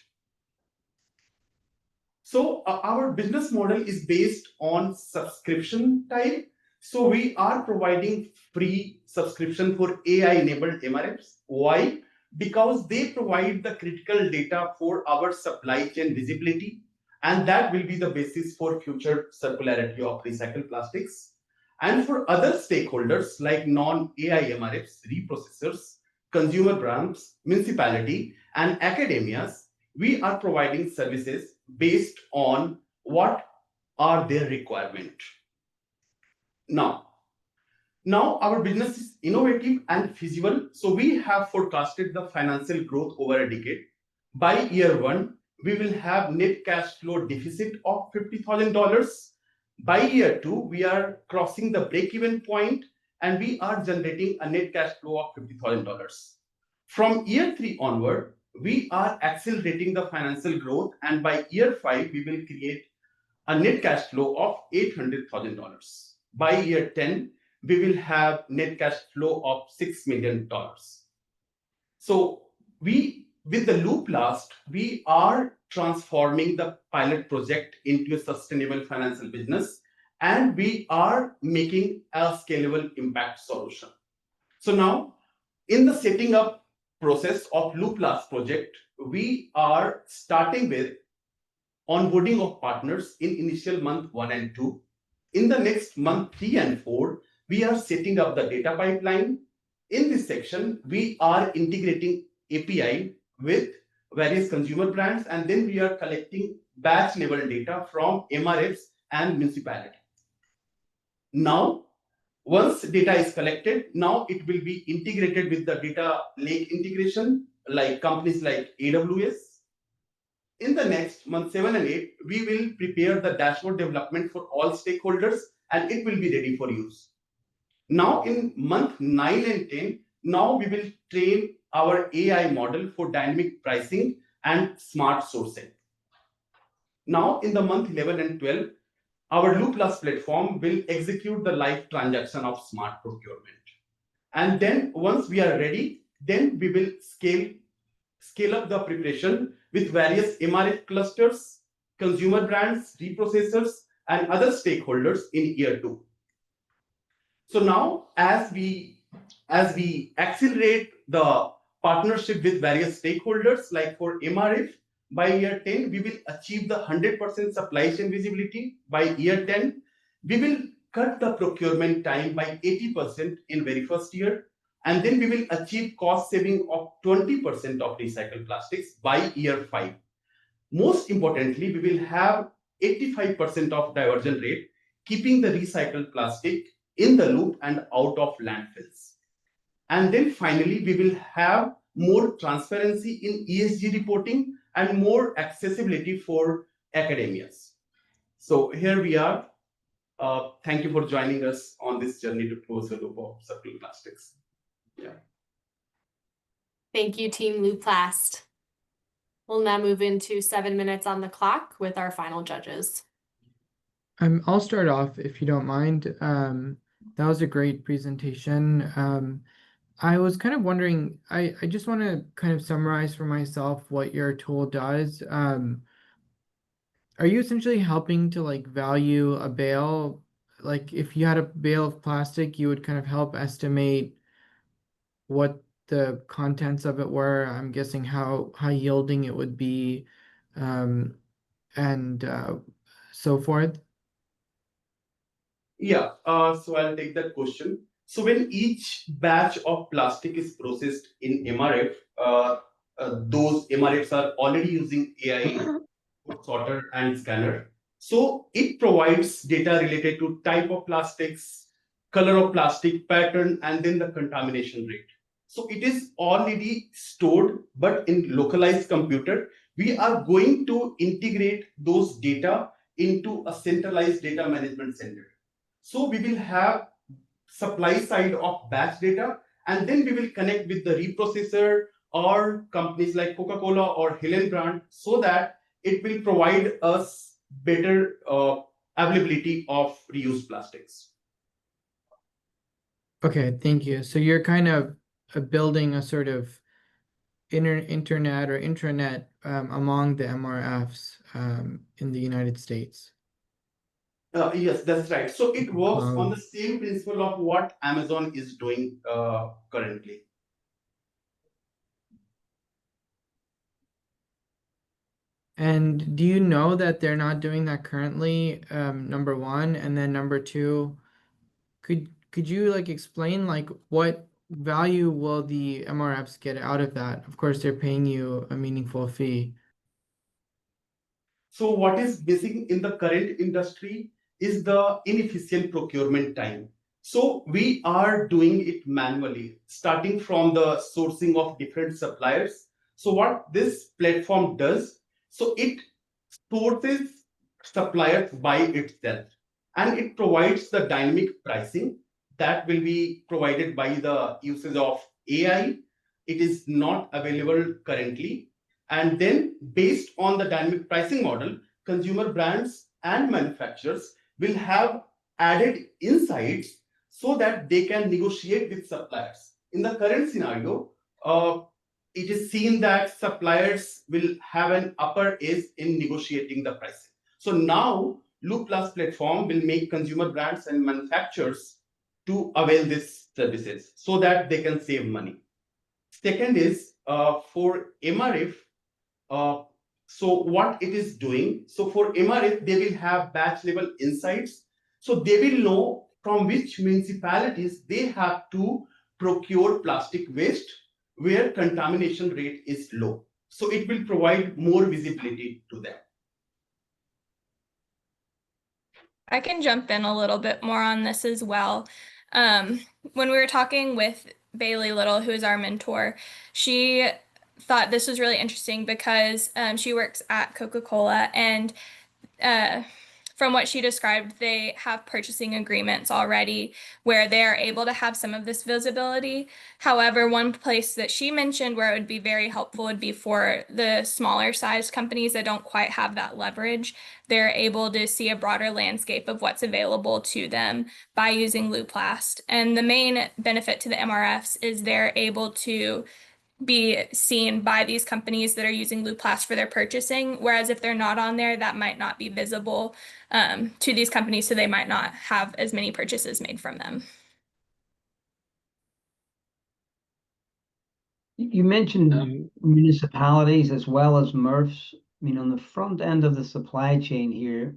So our business model is based on subscription type. So we are providing free subscription for AI-enabled MRFs. Why? Because they provide the critical data for our supply chain visibility, and that will be the basis for future circularity of recycled plastics. And for other stakeholders like non-AI MRFs, reprocessors, consumer brands, municipality, and academias, we are providing services based on what are their requirement. Now our business is innovative and feasible. So we have forecasted the financial growth over a decade. By year 1, we will have net cash flow deficit of $50,000. By year 2, we are crossing the break-even point and we are generating a net cash flow of $50,000. From year 3 onward, we are accelerating the financial growth, and by year 5, we will create a net cash flow of $800,000. By year 10, we will have net cash flow of $6 million. So with the Loopplast, we are transforming the pilot project into a sustainable financial business, and we are making a scalable impact solution. So now, in the setting up process of Loopplast project, we are starting with onboarding of partners in initial month 1 and 2. In the next month 3 and 4, we are setting up the data pipeline. In this section, we are integrating API with various consumer brands, and then we are collecting batch level data from MRFs and municipalities. Now, once data is collected, now it will be integrated with the data lake integration, like companies like AWS. In the next month 7 and 8, we will prepare the dashboard development for all stakeholders, and it will be ready for use. Now in month 9 and 10, now we will train our AI model for dynamic pricing and smart sourcing. Now in the month 11 and 12, our Loopplast platform will execute the live transaction of smart procurement. And then once we are ready, then we will scale up the preparation with various MRF clusters, consumer brands, reprocessors, and other stakeholders in year 2. So now, as we accelerate the partnership with various stakeholders, like for MRF, by year 10, we will achieve the 100% supply chain visibility. By year 10, we will cut the procurement time by 80% in very first year. And then we will achieve cost saving of 20% of recycled plastics by year 5. Most importantly, we will have 85% of diversion rate, keeping the recycled plastic in the loop and out of landfills. And then finally, we will have more transparency in ESG reporting and more accessibility for academias. So here we are. Thank you for joining us on this journey to close the loop of circular plastics. Yeah. Thank you, Team Loopplast. We'll now move into 7 minutes on the clock with our final judges. I'll start off if you don't mind. That was a great presentation. I was kind of wondering, I just want to kind of summarize for myself what your tool does. Are you essentially helping to like value a bale? Like if you had a bale of plastic, you would kind of help estimate what the contents of it were. I'm guessing how yielding it would be, and so forth. Yeah, so I'll take that question. So when each batch of plastic is processed in MRF, those MRFs are already using AI sorter and scanner. So it provides data related to type of plastics, color of plastic, pattern, and then the contamination rate. So it is already stored, but in localized computer, we are going to integrate those data into a centralized data management center. So we will have supply side of batch data, and then we will connect with the reprocessor or companies like Coca-Cola or Hillenbrand, so that it will provide us better availability of reused plastics. Okay, thank you. So you're kind of building a sort of internet or intranet among the MRFs in the United States. Yes, that's right. So it works on the same principle of what Amazon is doing currently. And do you know that they're not doing that currently? Number one, and then number two, could you like explain like what value will the MRFs get out of that? Of course, they're paying you a meaningful fee. So what is missing in the current industry is the inefficient procurement time. So we are doing it manually, starting from the sourcing of different suppliers. So what this platform does, so it sources suppliers by itself, and it provides the dynamic pricing that will be provided by the usage of AI. It is not available currently. And then based on the dynamic pricing model, consumer brands and manufacturers will have added insights so that they can negotiate with suppliers. In the current scenario, it is seen that suppliers will have an upper edge in negotiating the pricing. So now Loop Plus platform will make consumer brands and manufacturers to avail these services so that they can save money. Second is for MRF. So what it is doing, so for MRF, they will have batch level insights. So they will know from which municipalities they have to procure plastic waste where contamination rate is low. So it will provide more visibility to them. I can jump in a little bit more on this as well. When we were talking with Bailey Little, who is our mentor, she thought this was really interesting because she works at Coca-Cola, and from what she described, they have purchasing agreements already where they are able to have some of this visibility. However, one place that she mentioned where it would be very helpful would be for the smaller sized companies that don't quite have that leverage. They're able to see a broader landscape of what's available to them by using Looplast. And the main benefit to the MRFs is they're able to be seen by these companies that are using Looplast for their purchasing, whereas if they're not on there, that might not be visible to these companies, so they might not have as many purchases made from them. You mentioned municipalities as well as MRFs. I mean, on the front end of the supply chain here,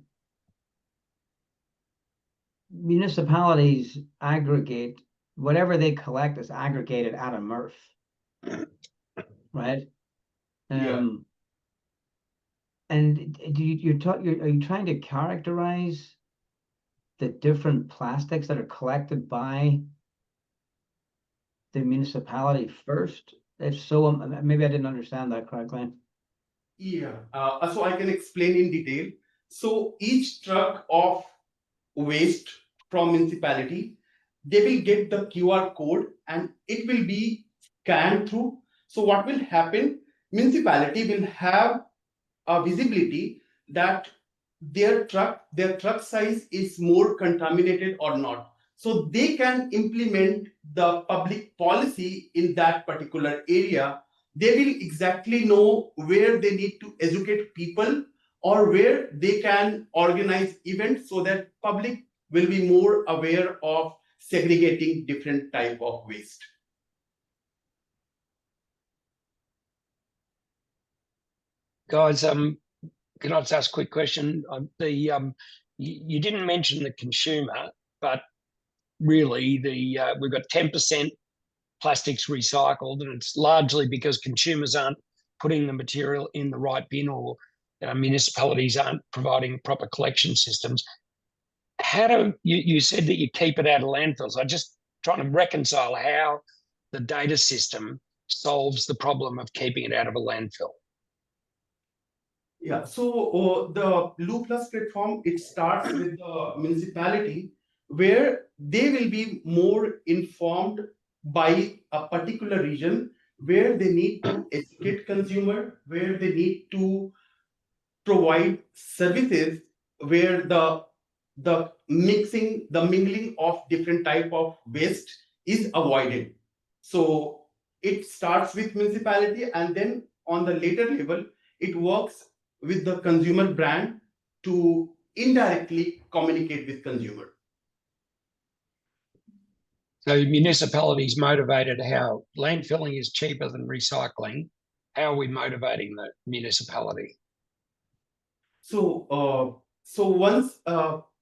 municipalities aggregate whatever they collect is aggregated at a MRF. Right. And are you trying to characterize the different plastics that are collected by the municipality first? If so, maybe I didn't understand that correctly. Yeah, so I can explain in detail. So each truck of waste from municipality, they will get the QR code and it will be scanned through. So what will happen? Municipality will have a visibility that their truck size is more contaminated or not. So they can implement the public policy in that particular area. They will exactly know where they need to educate people or where they can organize events so that public will be more aware of segregating different type of waste. Guys, can I just ask a quick question? You didn't mention the consumer, but really we've got 10% plastics recycled, and it's largely because consumers aren't putting the material in the right bin, or municipalities aren't providing proper collection systems. How do you said that you keep it out of landfills? I'm just trying to reconcile how the data system solves the problem of keeping it out of a landfill. Yeah, so the Loop Plus platform, it starts with the municipality where they will be more informed by a particular region where they need to educate consumer, where they need to provide services, where the mingling of different type of waste is avoided. So it starts with municipality, and then on the later level, it works with the consumer brand to indirectly communicate with consumer. So municipalities motivated how landfilling is cheaper than recycling. How are we motivating the municipality? So once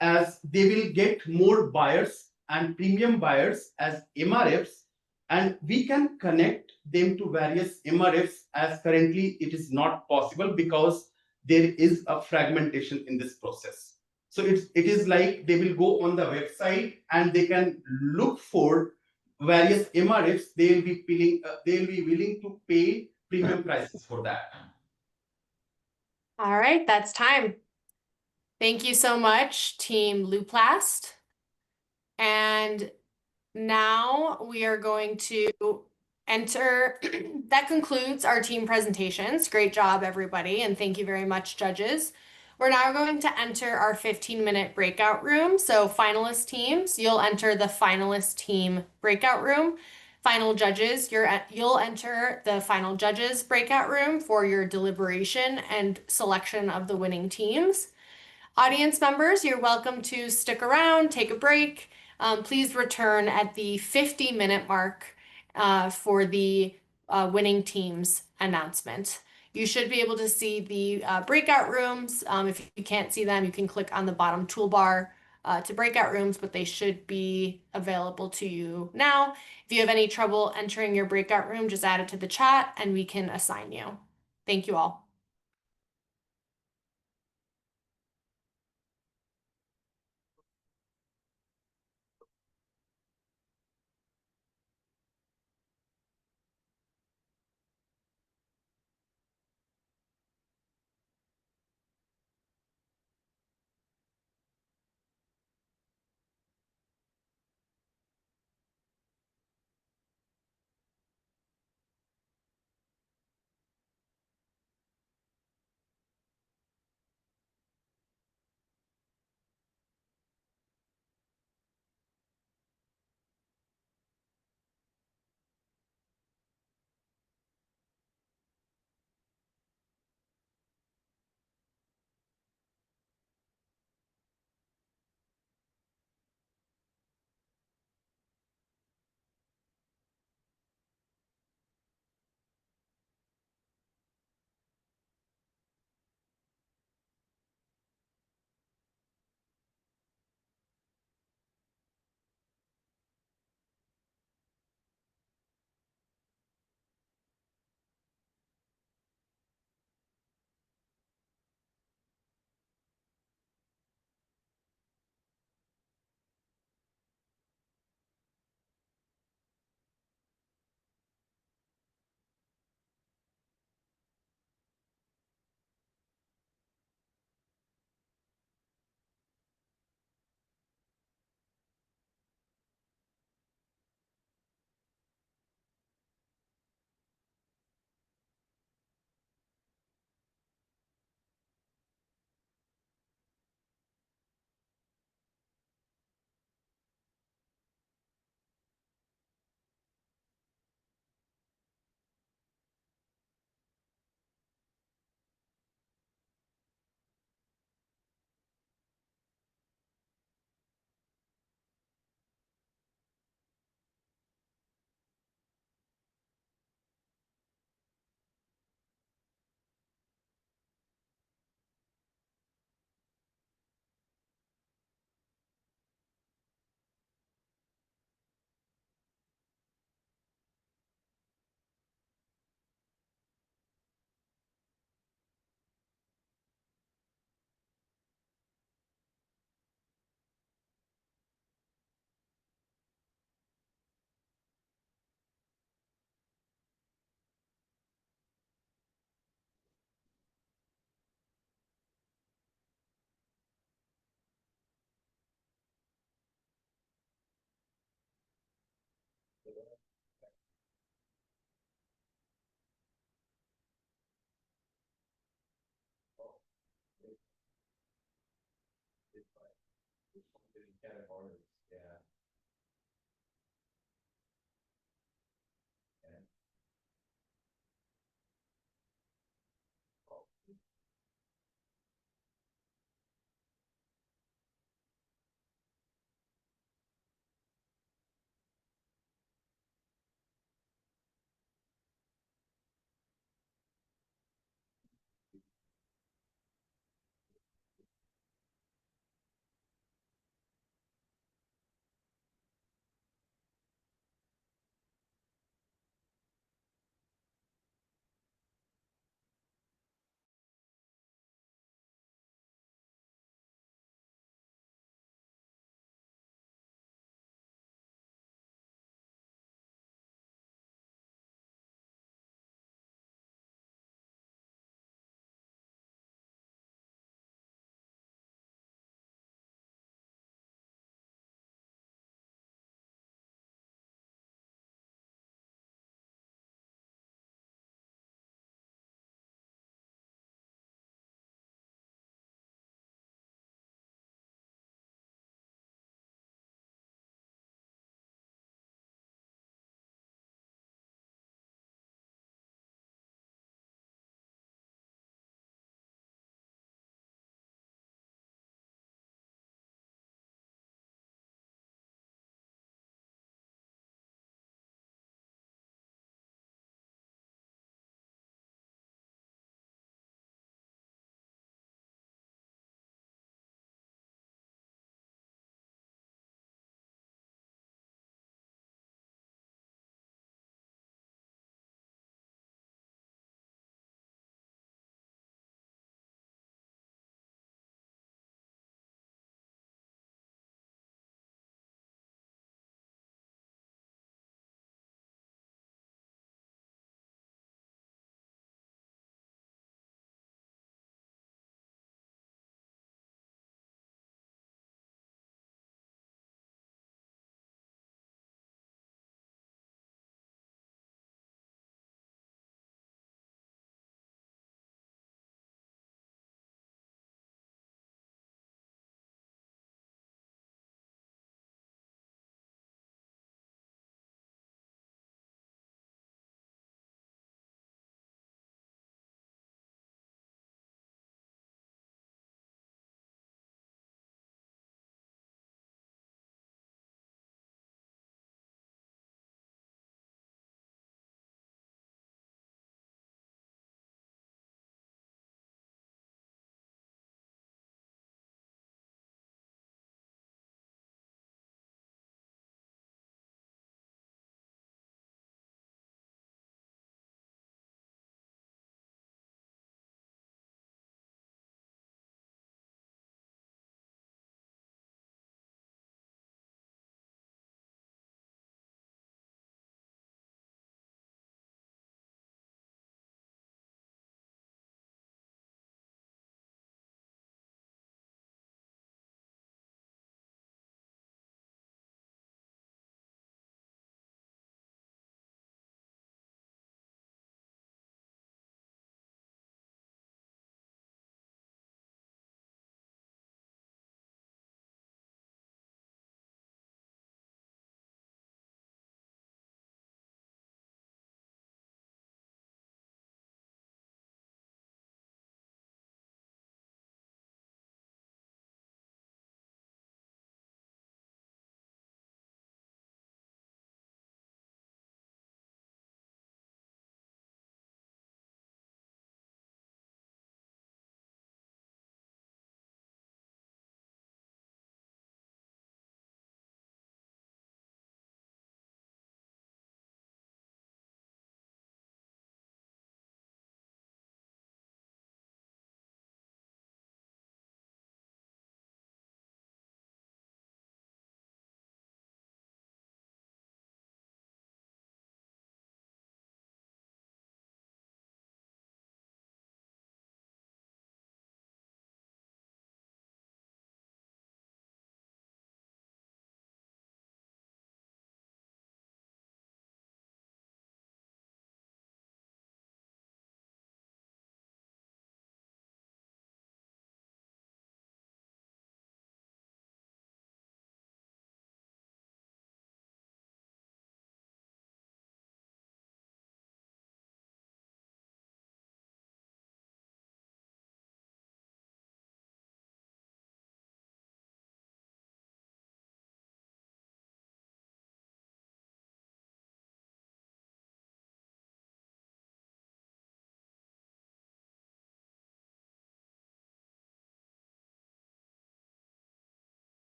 as they will get more buyers and premium buyers as MRFs, and we can connect them to various MRFs, as currently it is not possible because there is a fragmentation in this process. So it is like they will go on the website and they can look for various MRFs. They'll be willing to pay premium prices for that. All right, that's time. Thank you so much, Team Luplast. And now we are going to enter. That concludes our team presentations. Great job, everybody, and thank you very much, judges. We're now going to enter our 15-minute breakout room. So finalist teams, you'll enter the finalist team breakout room. Final judges, you'll enter the final judges breakout room for your deliberation and selection of the winning teams. Audience members, you're welcome to stick around, take a break. Please return at the 50-minute mark for the winning team's announcement. You should be able to see the breakout rooms. If you can't see them, you can click on the bottom toolbar to breakout rooms, but they should be available to you now. If you have any trouble entering your breakout room, just add it to the chat and we can assign you. Thank you all.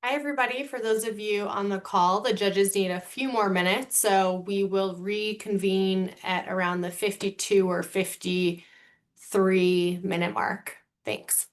Hi, everybody. For those of you on the call, the judges need a few more minutes, so we will reconvene at around the 52 or 53-minute mark. Thanks.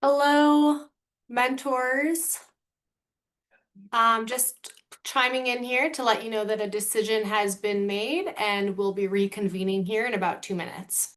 Hello, mentors. Just chiming in here to let you know that a decision has been made and we'll be reconvening here in about 2 minutes.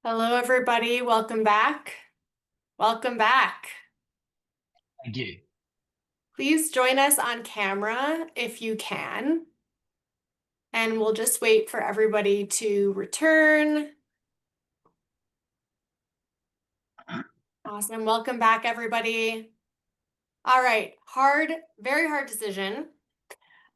Hello, everybody. Welcome back. Welcome back. Thank you. Please join us on camera if you can. And we'll just wait for everybody to return. Awesome. Welcome back, everybody. All right. Very hard decision.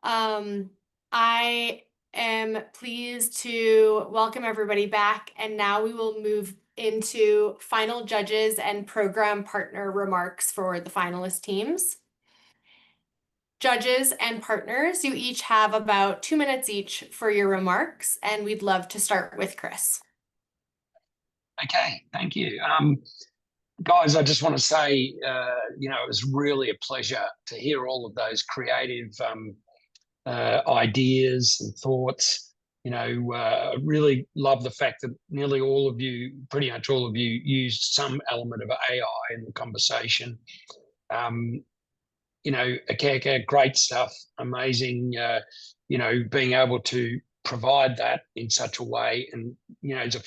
I am pleased to welcome everybody back. And now we will move into final judges and program partner remarks for the finalist teams. Judges and partners, you each have about 2 minutes each for your remarks, and we'd love to start with Chris. Okay, thank you. Guys, I just want to say, it was really a pleasure to hear all of those creative ideas and thoughts. I really love the fact that nearly all of you, pretty much all of you, used some element of AI in the conversation. Akeka, great stuff, amazing, being able to provide that in such a way. And, there's a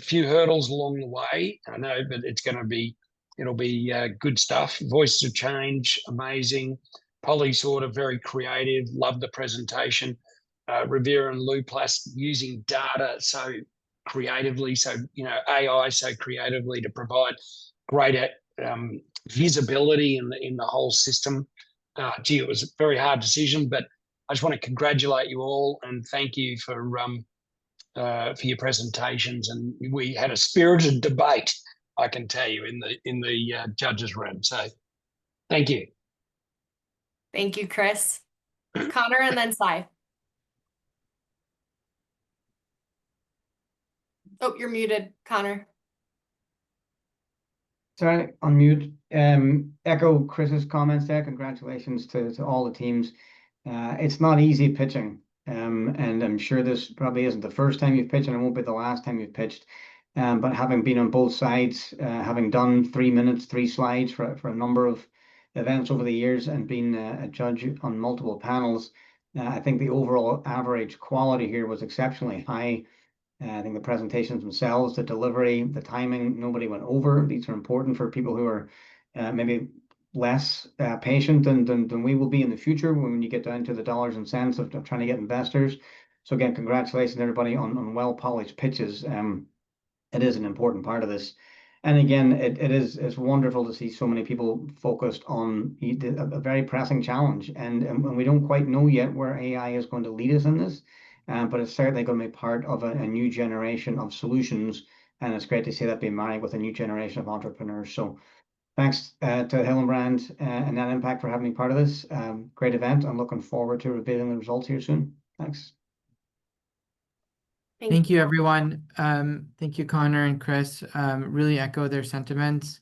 few hurdles along the way, I know, but it'll be good stuff. Voices of Change, amazing. Polysort, very creative, love the presentation. Revera and Luplast using data so creatively, AI so creatively to provide greater visibility in the whole system. It was a very hard decision, but I just want to congratulate you all and thank you for your presentations. And we had a spirited debate, I can tell you, in the judges' room. So, thank you. Thank you, Chris. Connor, and then Sai. Oh, you're muted, Connor. Sorry, unmute. Echo Chris's comments there. Congratulations to all the teams. It's not easy pitching, and I'm sure this probably isn't the first time you've pitched, and it won't be the last time you've pitched. But having been on both sides, having done 3 minutes, 3 slides for a number of events over the years, and being a judge on multiple panels, I think the overall average quality here was exceptionally high. I think the presentations themselves, the delivery, the timing, nobody went over. These are important for people who are maybe less patient than we will be in the future when you get down to the dollars and cents of trying to get investors. So again, congratulations everybody on well-polished pitches. It is an important part of this. And again, it's wonderful to see so many people focused on a very pressing challenge. And we don't quite know yet where AI is going to lead us in this. But it's certainly going to be part of a new generation of solutions, and it's great to see that being married with a new generation of entrepreneurs. So thanks to Hillenbrand and Net Impact for having me part of this great event. I'm looking forward to revealing the results here soon. Thanks. Thank you, everyone. Thank you, Connor and Chris. Really echo their sentiments.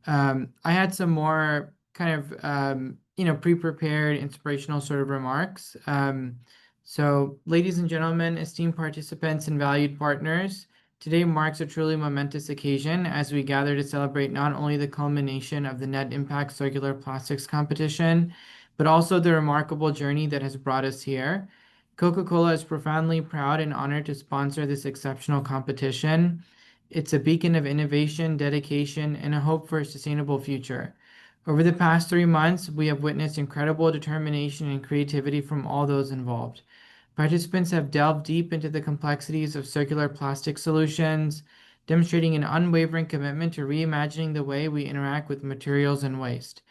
I had some more kind of, pre-prepared inspirational sort of remarks. So, ladies and gentlemen, esteemed participants and valued partners, today marks a truly momentous occasion as we gather to celebrate not only the culmination of the Net Impact Circular Plastics Competition, but also the remarkable journey that has brought us here. Coca-Cola is profoundly proud and honored to sponsor this exceptional competition. It's a beacon of innovation, dedication, and a hope for a sustainable future. Over the past 3 months, we have witnessed incredible determination and creativity from all those involved. Participants have delved deep into the complexities of circular plastic solutions, demonstrating an unwavering commitment to reimagining the way we interact with materials and waste.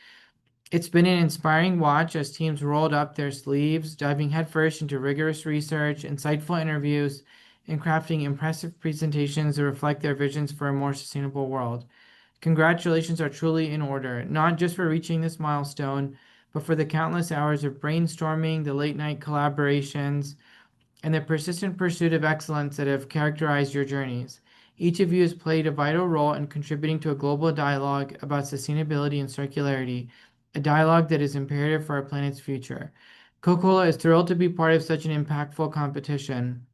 It's been an inspiring watch as teams rolled up their sleeves, diving headfirst into rigorous research, insightful interviews, and crafting impressive presentations that reflect their visions for a more sustainable world. Congratulations are truly in order, not just for reaching this milestone, but for the countless hours of brainstorming, the late-night collaborations, and the persistent pursuit of excellence that have characterized your journeys. Each of you has played a vital role in contributing to a global dialogue about sustainability and circularity, a dialogue that is imperative for our planet's future. Coca-Cola is thrilled to be part of such an impactful competition.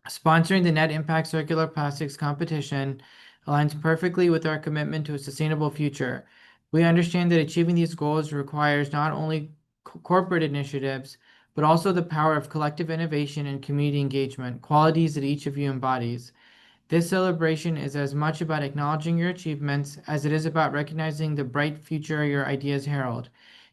Sponsoring the Net Impact Circular Plastics competition aligns perfectly with our commitment to a sustainable future. We understand that achieving these goals requires not only corporate initiatives, but also the power of collective innovation and community engagement, qualities that each of you embodies. This celebration is as much about acknowledging your achievements as it is about recognizing the bright future your ideas herald.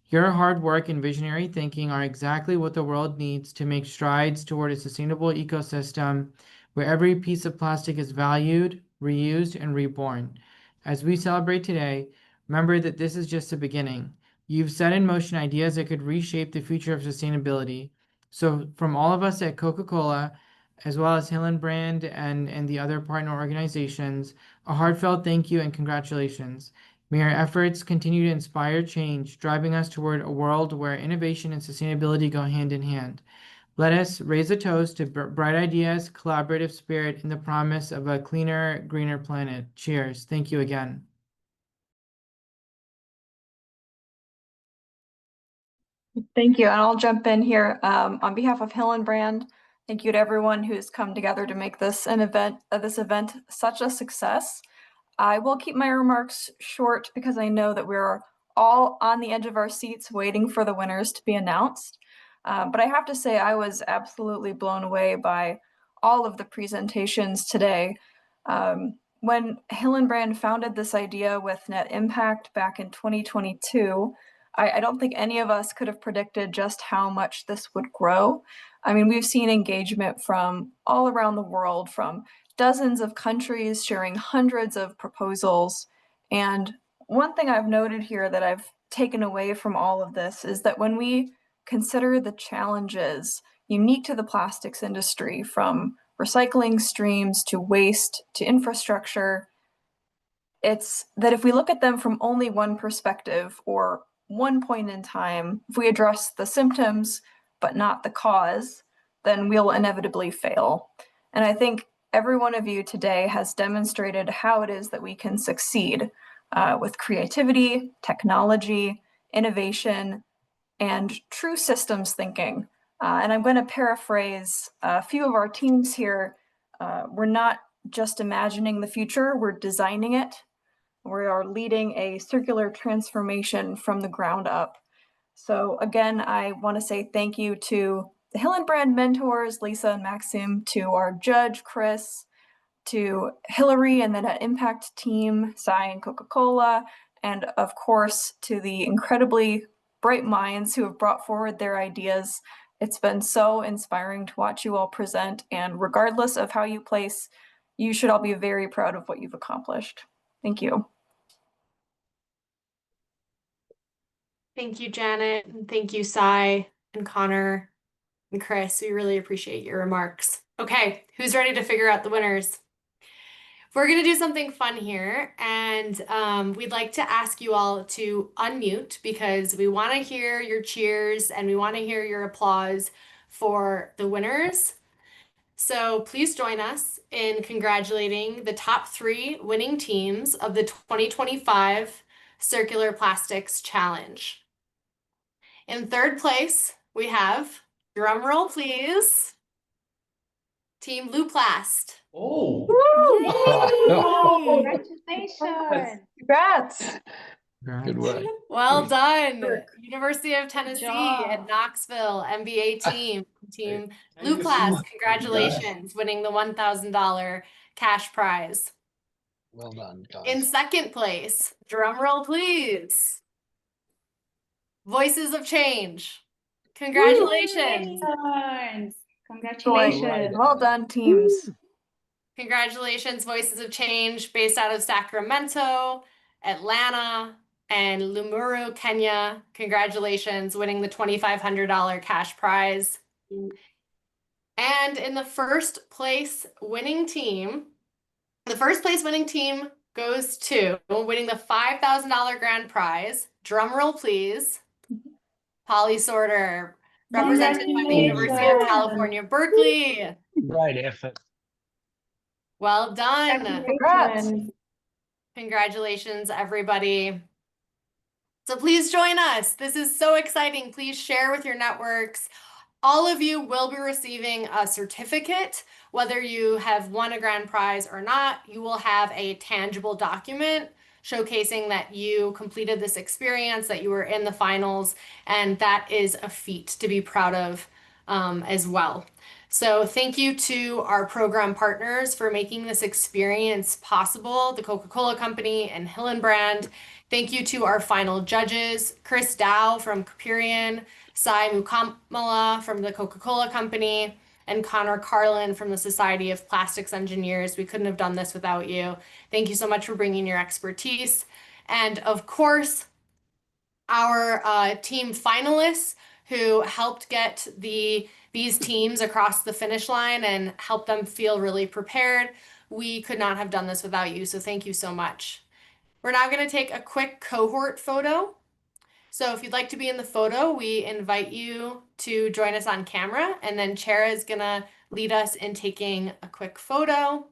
Your hard work and visionary thinking are exactly what the world needs to make strides toward a sustainable ecosystem where every piece of plastic is valued, reused, and reborn. As we celebrate today, remember that this is just the beginning. You've set in motion ideas that could reshape the future of sustainability. So from all of us at Coca-Cola, as well as Hillenbrand and the other partner organizations, a heartfelt thank you and congratulations. May our efforts continue to inspire change, driving us toward a world where innovation and sustainability go hand in hand. Let us raise a toast to bright ideas, collaborative spirit, and the promise of a cleaner, greener planet. Cheers. Thank you again. Thank you. And I'll jump in here on behalf of Hillenbrand. Thank you to everyone who's come together to make this event such a success. I will keep my remarks short because I know that we're all on the edge of our seats waiting for the winners to be announced. But I have to say I was absolutely blown away by all of the presentations today. When Hillenbrand founded this idea with Net Impact back in 2022, I don't think any of us could have predicted just how much this would grow. I mean, we've seen engagement from all around the world, from dozens of countries sharing hundreds of proposals. And one thing I've noted here that I've taken away from all of this is that when we consider the challenges unique to the plastics industry, from recycling streams to waste to infrastructure, it's that if we look at them from only one perspective or one point in time, if we address the symptoms but not the cause, then we'll inevitably fail. And I think every one of you today has demonstrated how it is that we can succeed with creativity, technology, innovation, and true systems thinking. And I'm going to paraphrase a few of our teams here. We're not just imagining the future, we're designing it. We are leading a circular transformation from the ground up. So again, I want to say thank you to the Hillenbrand mentors, Lisa and Maxim, to our judge, Chris, to Hillary and the Net Impact team, Sai and Coca-Cola, and of course to the incredibly bright minds who have brought forward their ideas. It's been so inspiring to watch you all present, and regardless of how you place, you should all be very proud of what you've accomplished. Thank you. Thank you, Janet, and thank you, Sai and Connor and Chris. We really appreciate your remarks. Okay, who's ready to figure out the winners? We're going to do something fun here, and we'd like to ask you all to unmute because we want to hear your cheers and we want to hear your applause for the winners. So please join us in congratulating the top 3 winning teams of the 2025 Circular Plastics Challenge. In third place, we have, drum roll please, Team Luplast. Oh! Woo! Congratulations! Congrats! Good work. Well Great. done. University of Tennessee at Knoxville, MBA team, Blue Class, congratulations, winning the $1,000 cash prize. Well done, guys. In second place, drum roll please. Voices of Change. Congratulations. Congratulations. Well done, teams. Congratulations, Voices of Change, based out of Sacramento, Atlanta, and Limuru, Kenya. Congratulations, winning the $2,500 cash prize. And in the first place winning team, goes to winning the $5,000 grand prize. Drum roll, please. PolySorter, represented by the University of California, Berkeley. Great effort. Well done. Congrats. Congratulations, everybody. So please join us. This is so exciting. Please share with your networks. All of you will be receiving a certificate. Whether you have won a grand prize or not, you will have a tangible document showcasing that you completed this experience, that you were in the finals, and that is a feat to be proud of as well. So thank you to our program partners for making this experience possible, the Coca-Cola Company and Hillenbrand. Thank you to our final judges, Chris Dow from Coperion, Sai Mukamala from the Coca-Cola Company, and Connor Carlin from the Society of Plastics Engineers. We couldn't have done this without you. Thank you so much for bringing your expertise. And of course, our team finalists who helped get these teams across the finish line and help them feel really prepared. We could not have done this without you, so thank you so much. We're now going to take a quick cohort photo. So if you'd like to be in the photo, we invite you to join us on camera, and then Chera is going to lead us in taking a quick photo.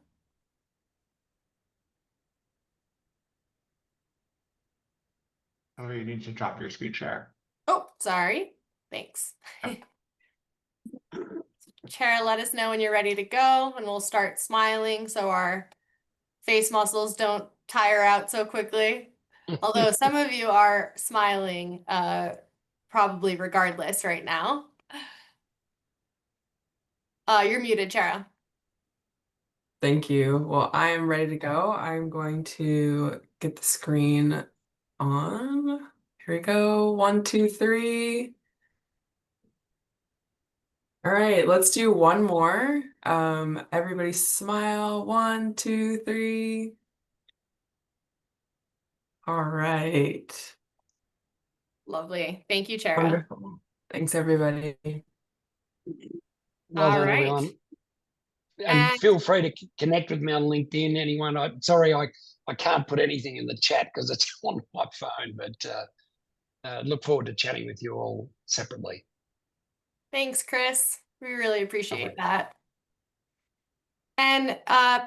Oh, you need to drop your screen share. Oh, sorry. Thanks. Chera, let us know when you're ready to go, and we'll start smiling so our face muscles don't tire out so quickly. Although some of you are smiling probably regardless right now. You're muted, Chera. Thank you. Well, I am ready to go. I'm going to get the screen on. Here we go. 1, 2, 3. All right, let's do one more. Everybody smile. 1, 2, 3. All right. Lovely. Thank you, Chera. Wonderful. Thanks, everybody. Well All done, right. everyone. And feel free to connect with me on LinkedIn, anyone. Sorry, I can't put anything in the chat because it's on my phone, but look forward to chatting with you all separately. Thanks, Chris. We really appreciate that. And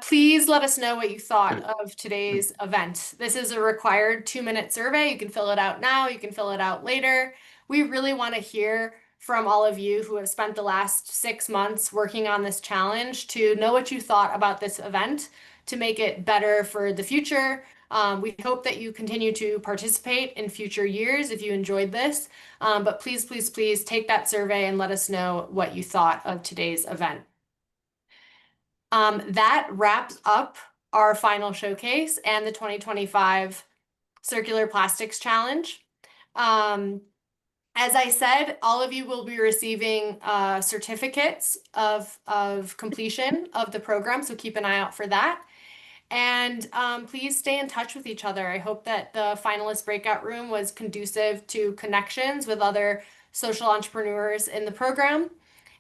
please let us know what you thought of today's event. This is a required 2-minute survey. You can fill it out now. You can fill it out later. We really want to hear from all of you who have spent the last 6 months working on this challenge to know what you thought about this event to make it better for the future. We hope that you continue to participate in future years if you enjoyed this. But please, please, please take that survey and let us know what you thought of today's event. That wraps up our final showcase and the 2025 Circular Plastics Challenge. As I said, all of you will be receiving certificates of completion of the program, so keep an eye out for that. And please stay in touch with each other. I hope that the finalist breakout room was conducive to connections with other social entrepreneurs in the program.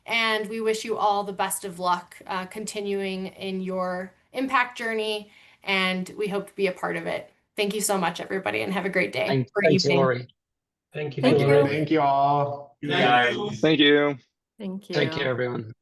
And we wish you all the best of luck continuing in your impact journey, and we hope to be a part of it. Thank you so much, everybody, and have a great day. Thanks, Lori. Thank you. Thank you. Thank you all. Thank you. Thank you. Take care, everyone.